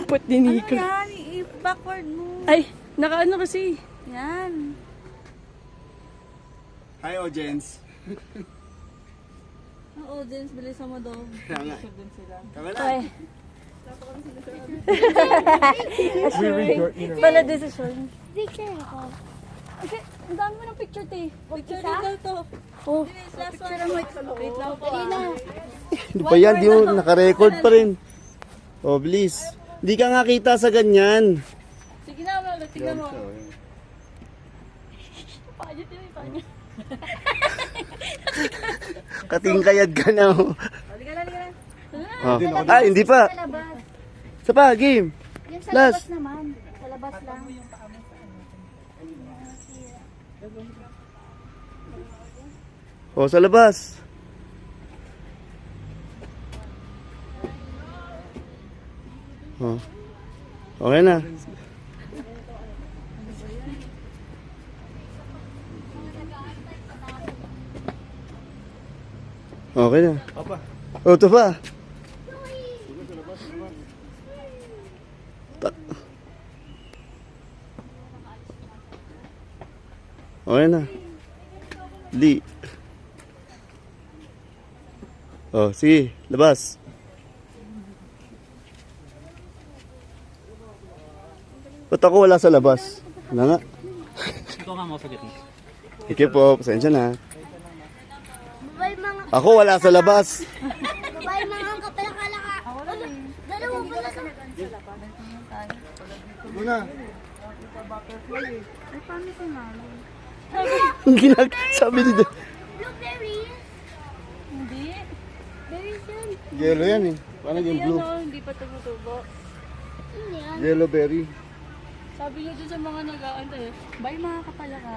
Put dinika. Yan, i-backward mo. Ay, nakaano kasi. Yan. Hi, audience. Ang audience, bilisan mo daw. Kaya nga. Din sila. Kami na. Ay. Pala decision. Picture ako. Okay, ang dami mo ng picture, te. Picture din daw to. Oh, Last one. Wait lang po. Dali na. Hindi pa yan, di mo nakarecord pa rin. Oh, please. Di ka nga kita sa ganyan. Sige na, wala. Tingnan mo. Siya, ayun. Paano yun? Paano? Katingkayad ka na. Oh. Halika na, halika na. Oh. Ay, hindi pa. Sa labas. Isa pa, game. Yung sa Last. labas naman. Sa labas lang. Oh, sa labas. Oh. Okay na. Okay na. Oh, ito pa. Okay na. Li. Oh, sige, labas. Ba't ako wala sa labas? Wala nga. Ikaw nga mo sa gitna. Okay po, pasensya na. Babay mga, Ako wala sa labas. babay mga kapalakalaka. Dalawa pala sa Muna. Ay, paano si mama? Sabi ni blueberries. Hindi. Berries yan. Yellow yan eh. Parang yung blue. Ano, hindi pa tumutubo. Yun yan. Yellow berry. Sabi niyo dun sa mga nag-aantay, bye mga kapalaka.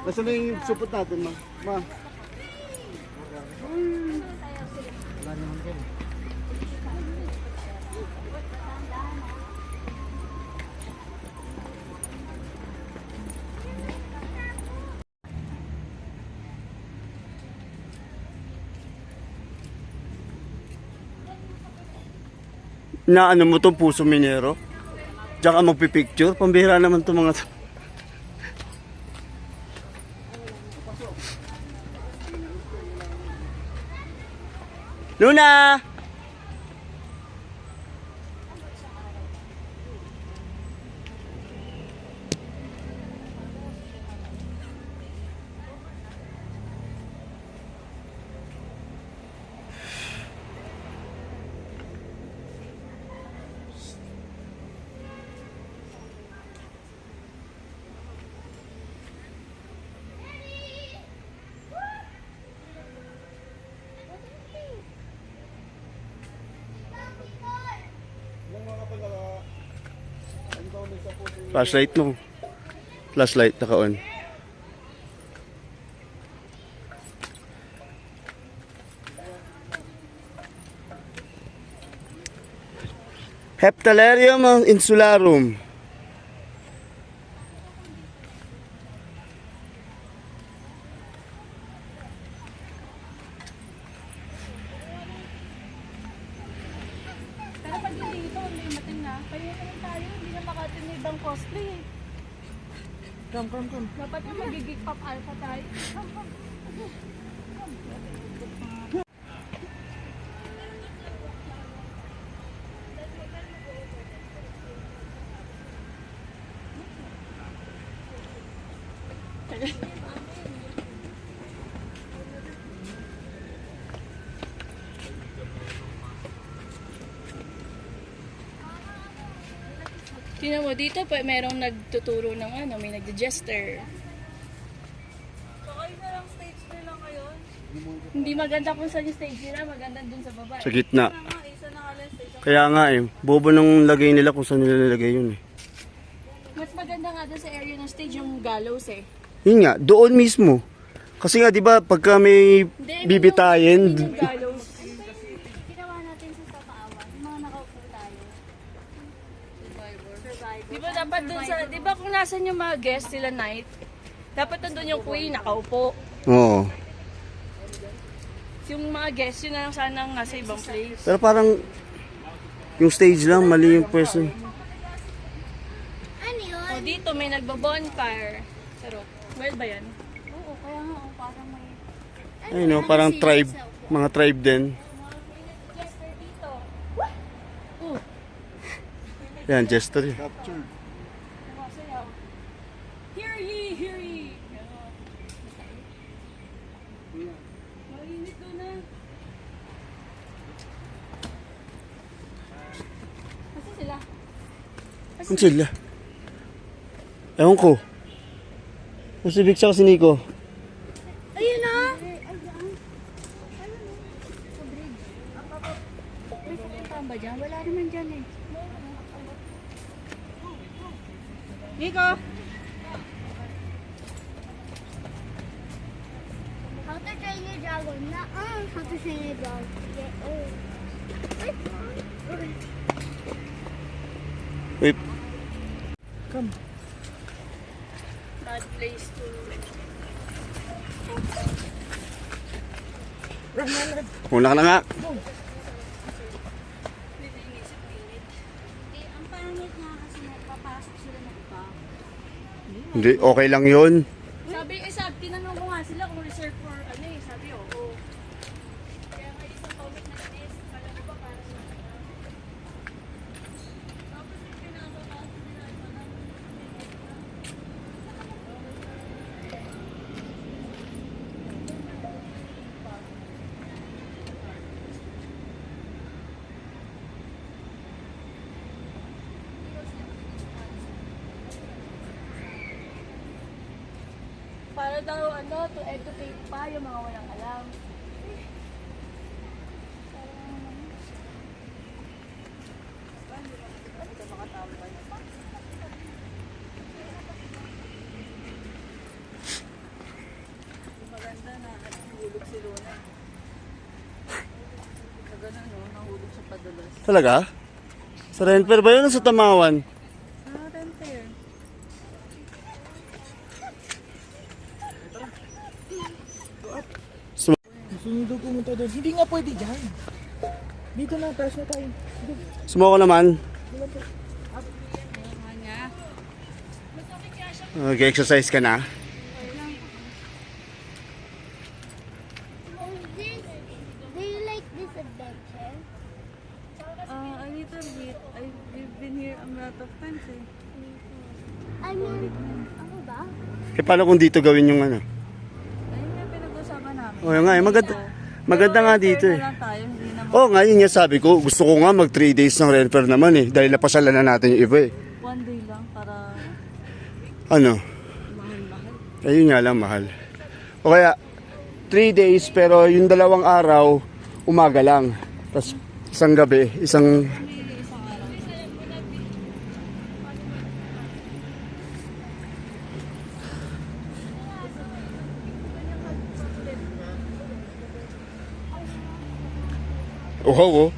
Nasaan na yung supot natin, ma? Ma. Na ano mo tong puso minero? Diyan ka magpipicture? Pambihira naman itong mga... Luna! Flashlight mo. Flashlight naka-on. Heptalarium insularum. Pero pag hindi ito, may mating na. Kaya naman tayo, hindi na makatin na ibang cosplay eh. Come. Dapat yung magigig pop alpha tayo. Tingnan mo dito, merong nagtuturo ng ano, may nagdigester. Sakay na lang stage nila ngayon. Hindi maganda kung saan yung stage nila, maganda dun sa baba. Sa gitna. Isa na nga lang stage. Kaya nga eh, bobo nung lagay nila kung saan nila nilagay yun eh. Mas maganda nga dun sa area ng stage yung gallows eh. Yun nga, doon mismo. Kasi nga, di ba, pagka may bibitayin, Yung gallows. Ginawa natin sa Sapaawan. Yung mga nakaupo tayo. Survivor. Di ba dapat dun sa, di ba kung nasan yung mga guests sila night, dapat nandun yung queen, nakaupo. oo. Yung mga guests, yun na lang sana nasa ibang place. Pero parang, yung stage lang, mali yung pwesto. Ano yun? O dito, may nagbo-bonfire. Pero, well ba yan? Oo, kaya nga. Oh, parang may... Ayun no, parang tribe, mga tribe din. Jester dito. Yan, jester yun. Captured. Hear ye, hear ye. Ang sila. Ewan ko. Kung si Vic siya si Nico. Ayun na! May pupuntahan ba dyan? Wala naman dyan eh. Nico! How to train your dragon? How to train your dragon? Yeah, oh. Wait. Bad place to... Una ka na nga. Eh, ang pangit nga kasi napapasok sila ng iba. Hindi, okay lang yun. Sabi, tinanong ko nga sila kung reserve for ano eh. Sabi, oo. Kaya nga isang comment na is, pala ko ba para sa tapos yung pinapapasok nila, parang para daw ano, to educate pa yung mga walang alam. Maganda na nahulog si Luna. Sa ganun no, nahulog sa padulas. Talaga? Sa Renfer ba yun o sa Tamawan? Ah, Renfer. Sunod daw pumunta doon. Hindi nga pwede dyan. Dito na, taas na tayo. Sumoko naman. Nag-exercise ka na? Do you like this adventure? A little bit. We've been here a lot of times eh. I mean, ako ba? Eh paano kung dito gawin yung ano? Ayun nga pinag-usapan namin. Oo nga eh, maganda nga dito eh. Fair na lang tayo, hindi naman Oo nga, yun nga sabi ko. Gusto ko nga mag 3 days ng Renfer naman eh. Dahil napasalan na natin yung iba eh. one day lang para Ano? mahal-mahal. Ayun nga lang, mahal. O kaya, 3 days pero yung 2 araw, umaga lang. Tapos isang gabi, isang... Uhaw, oh.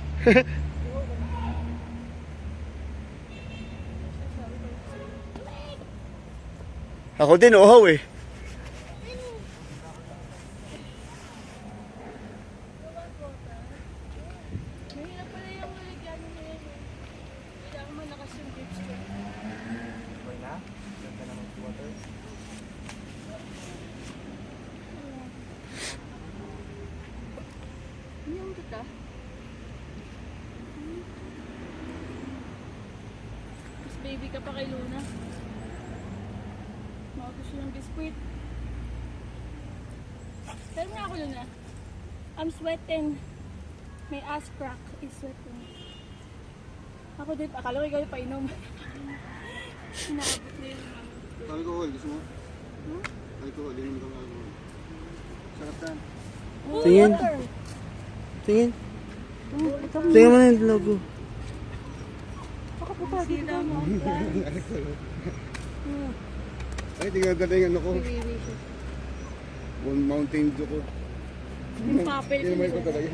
Ako din, uhaw eh. Mahirap pala yung maligyan mo yun. Kailangan malakas yung grips ko. Hindi ako kita. Mas baby ka pa kay Luna. Makagusto yung biskuit. Pero nga ako Luna. I'm sweating. My ass crack is sweating. Ako din, akala ko ikaw yung painom. Nakabit na yun. Alcohol, gusto mo? Alcohol, inom ka ng alcohol. Sarap yan. Tingin. Tingin. Tingin mo na yung logo. Sila mo. Ay, tingnan ka na yung ano ko. Mountain Dew ko. Yung papel ko. Inumin ko talaga.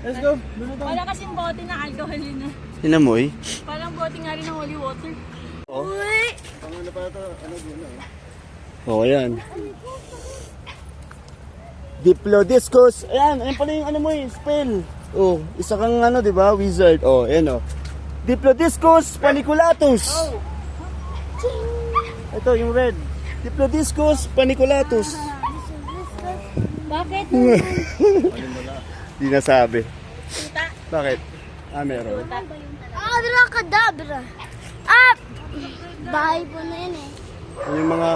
Let's go. Doon na tayo. Wala kasing bote na alcohol yun na. Inamoy. Parang bote nga rin ng holy water. Ang ano pa ito, ano doon na. Oo, yan. Diplodiscus. Ayan, ayan pala yung ano mo eh, spell. Oh, isa kang ano, di ba? Wizard. Oh, ayan oh. Diplodiscus paniculatus. Ito yung red. Diplodiscus paniculatus. Bakit? Di nasabi. Bakit? Ah, meron. Abracadabra! Ah! Bahay po na yun eh. Yung mga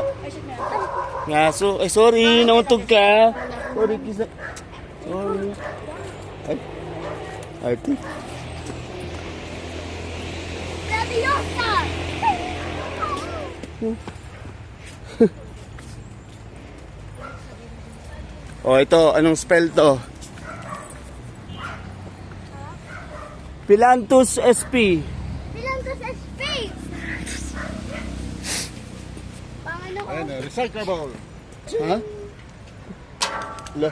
ngaso. Ay, sorry. Nauntog ka. Sorry, kisa. Sorry. Ay. Arte. Leviosa! Oh, ito, anong spell to? Philanthus SP. Philanthus SP! Pangano ko? Ayan, recyclable. Ha? Lo.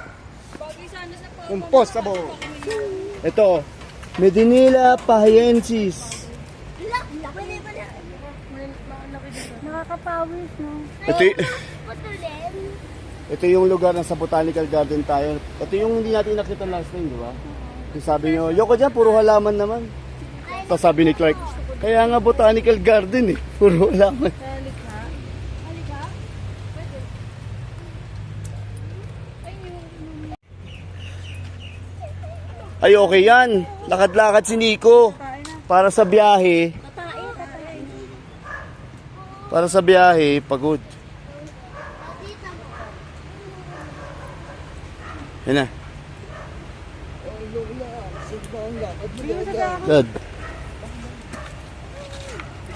Bagay sana sa po. Compostable. Ito, Medinilla pahiensis. Laki ba na? Nakakapawis, no? Ito, Putulin. ito yung lugar na sa Botanical Garden tayo. Ito yung hindi natin nakita last time, di ba? Yung sabi nyo, yoko dyan, puro halaman naman. Tapos sabi ni Clark, kaya nga Botanical Garden eh, puro halaman. Halika. Halika? Pwede. Ay, yung... Ay, okay yan. Lakad-lakad si Nico. Para sa biyahe. Para sa biyahe, pagod. Yan na. Dad.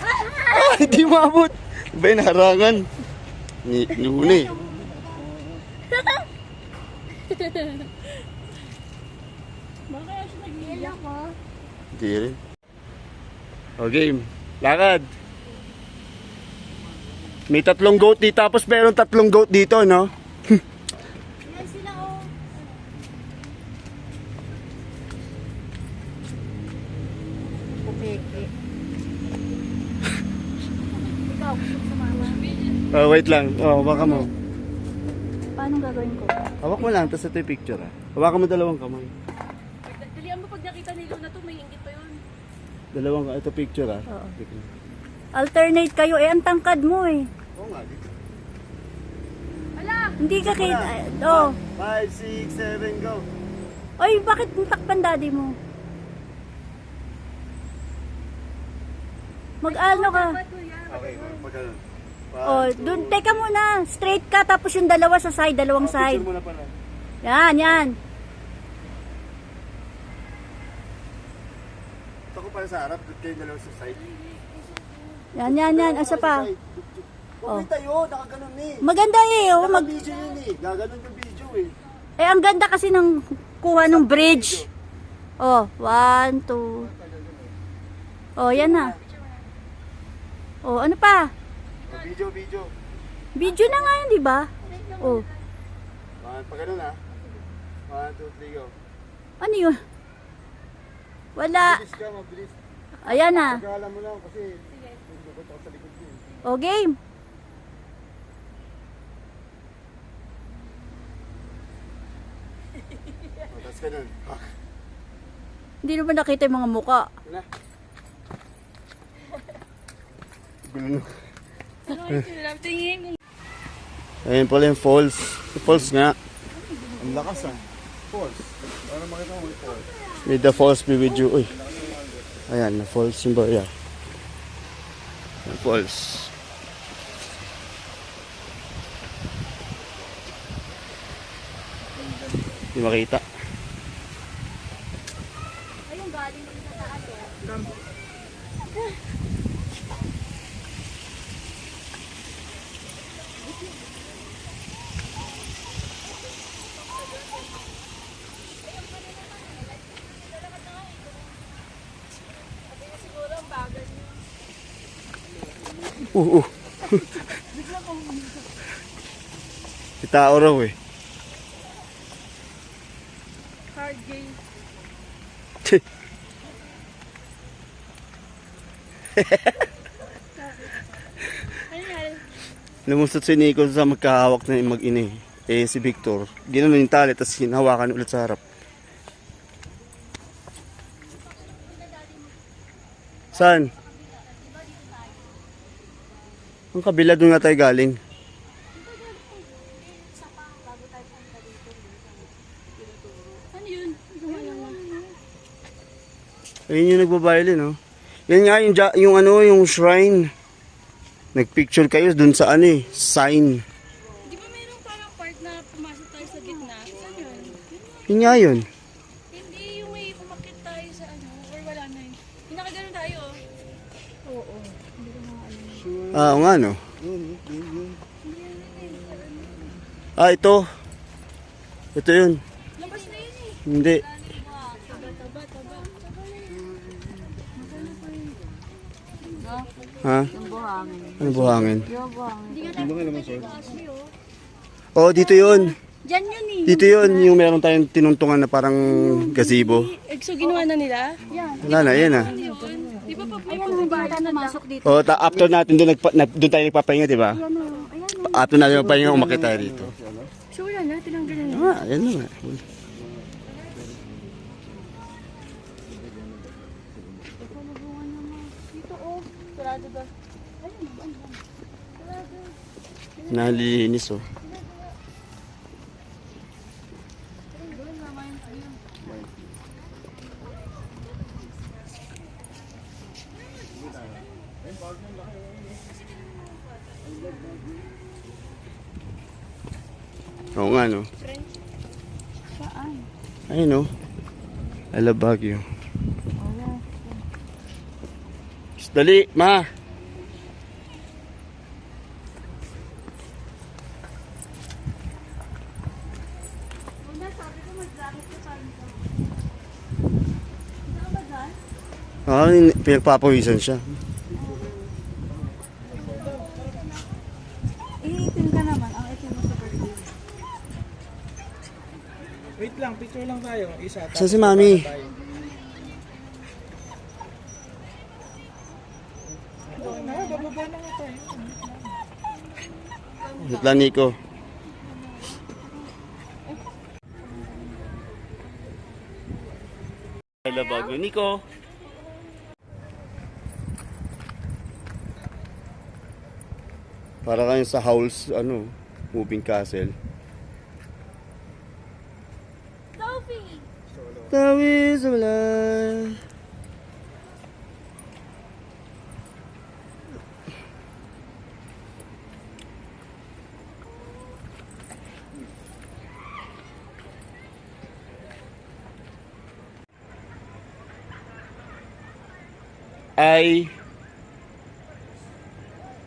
Ah, hindi maabot. Iba yung harangan. Nihuli. Hindi rin. O game. Lakad. May 3 goat dito tapos meron 3 goat dito, no? Yan sila, oh. Ikaw, gusto mo sumama? Oh, wait lang. Oh, hawakan mo. Paano gagawin ko? Hawak mo lang, tapos ito yung picture, ah. Hawakan mo 2 kamay. Dalian mo pag nakita ni Luna to, may inggit pa yun. 2, ito picture, ah. Oo. Alternate kayo, eh, ang tangkad mo, eh. Oo nga, dito. Hindi ka kay... Oh. 5, 6, 7, go. Oy, bakit takpan daddy mo? Mag-ano ka? Okay, pag ganun. Oh, dun, teka muna. Straight ka, tapos yung dalawa sa side, dalawang side. Picture mo na pala. Yan, yan. Ito ko pala sa harap, doon kayo dalawa sa side. Yan, yan, yan. Asa pa? Oh. Oh. Tayo, nakaganon eh. Maganda eh. Oh, Naka-video yun eh. Gaganon yung video eh. eh, ang ganda kasi ng kuha ng bridge. Oh, 1, 2. Oh, yan na. Oh, ano pa? Video. Video na nga yun, di ba? Oh, Pag ganun ah. 1, 2, 3, go. ano yun? Wala. Mabilis ka, mabilis. Ayan na. Pag-alam mo lang kasi nagbugot ako sa likod ko eh. Oh, game. Oh, tapos ganun. Hindi naman nakita yung mga muka. Wala. Gulo. Ano yung sila? Tingin. Ayun pala yung falls. Yung falls nga. Ang lakas ah. Falls. Para makita mo yung falls. May the falls be with you. Uy. Ayan, na falls yung barya. Yung falls. Hindi makita. Ayun, galing sa taas eh. Tao raw eh. Hard game. Lumusot si Nico sa magkahawak na yung mag-ina eh. Eh si Victor, ginanon yung tali tapos hinawakan ulit sa harap. Saan? Ang kabila doon nga tayo galing. Ano yun? Ayun yung nagbabayle, no? Yan nga yung ano, yung shrine. Nagpicture kayo dun sa ano eh, sign. Di ba mayroong parang part na pumasok tayo sa gitna? Saan yun? Yun nga yun. Hindi yung may umakit tayo sa ano, or wala na yun. Yung nakaganon tayo. Oo. Ah, nga no. Yun. Ah, ito. Ito yun. Labas na yun eh. Hindi. Ha? Ano buhangin? Oh, dito yun. Diyan yun eh. Dito yun, yung meron tayong tinuntungan na parang gazebo. So, ginawa na nila? Wala na, yan ah. Di ba pa Ayan, hindi na tayo pumasok dito. Oh, after natin doon tayo nagpapahinga, di ba? After natin nagpapahinga, umakit tayo dito. So, wala na. Tinanggalan na. Ah, ayan na nga. Dito oh. Sarado ba? Nalilinis oh. Oo nga no. Saan? Ayun no. I love Baguio. Dali, ma. Ah, pinagpapawisan siya. Iitim ka naman. Ang itim mo sa birthday. Wait lang, picture lang tayo. Isa. Saan si mami? Bababa na nga tayo. Wait lang, Nico. Hello, Baguio. Nico. Para kayo sa Howl's, moving castle. Sophie! Tawi sa balay.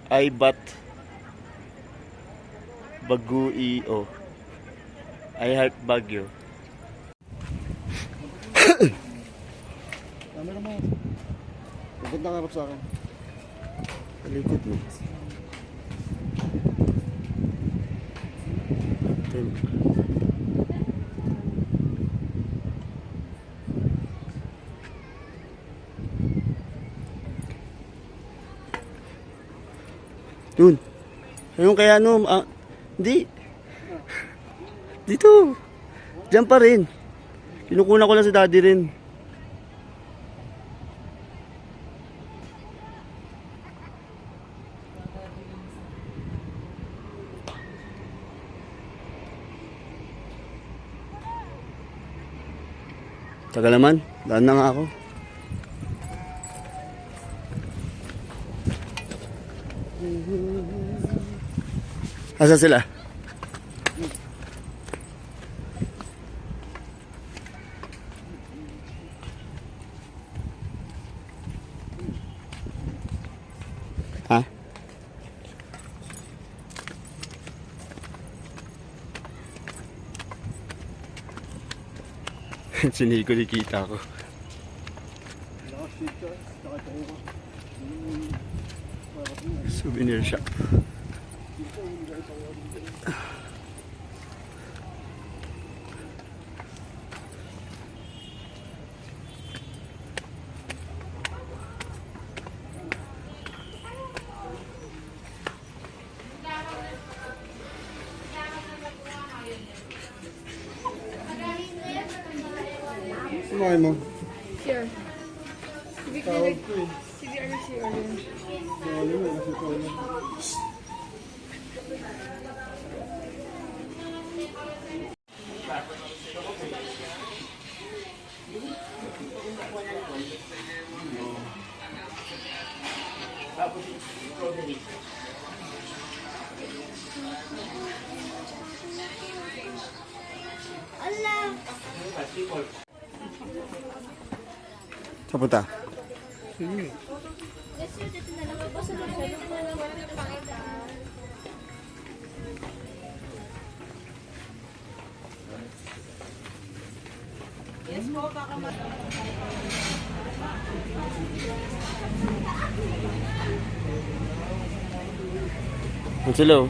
Ay bat Baguio. I heart Baguio. Camera mo. Huwag na karap sa akin. Talikod mo. Yun. Ayun kaya hindi. Dito. Diyan pa rin. Kinukuna ko lang si daddy rin. Tagal naman. Daan na nga ako. Asa sila? Ha? Siniko nakita ko. Souvenir shop. Kumain mo. Here. Tawag ko eh. Sige, ano si Orlin? Tawag mo, kasi tawag mo. Saan punta? Yes, yun. Dito na lang. Basta na lang. Wala nang pakita. Ang sila oh.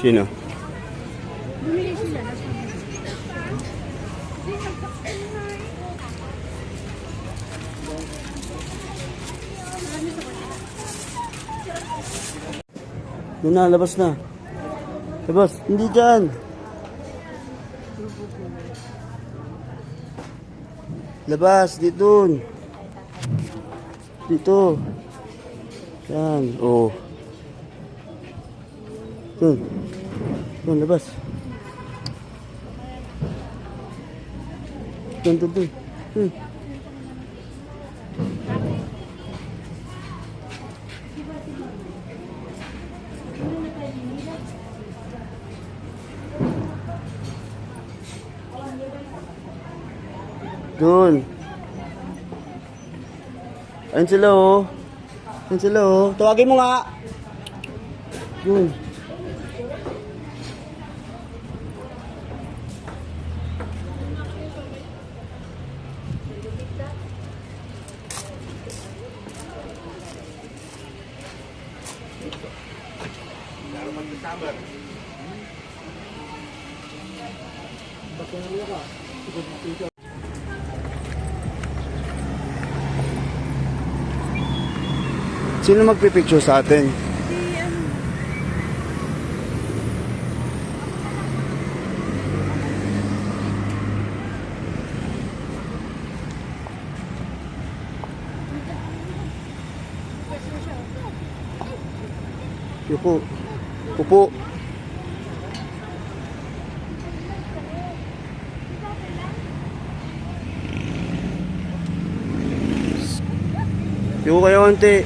Sino? Bumili sila. Doon na, labas na. Labas, hindi dyan. Labas, dito. Dito. Yan, oh. Doon. Doon, labas. Doon. Doon. Doon. Ayun sila oh. Ayun sila oh. Tawagin mo nga. Doon. Sino magpipicture sa atin? Yupo. Upo. Yupo kayo, ante.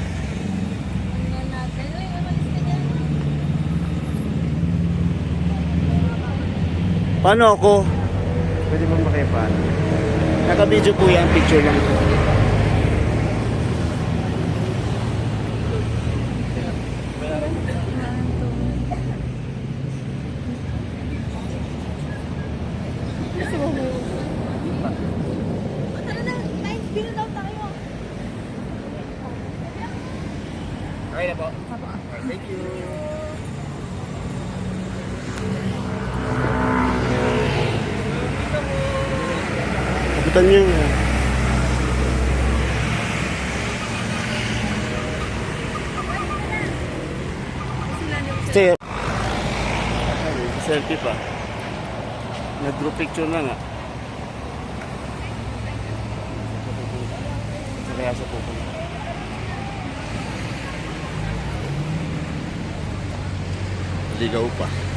Paano ako? Pwede bang makipaano? Naka-video po yan, picture lang. Okay na po. Thank you. Kapitan niyo. Stay. Selfie pa. Nag-group picture na nga. Kaya sa pupunta. Ligaw pa.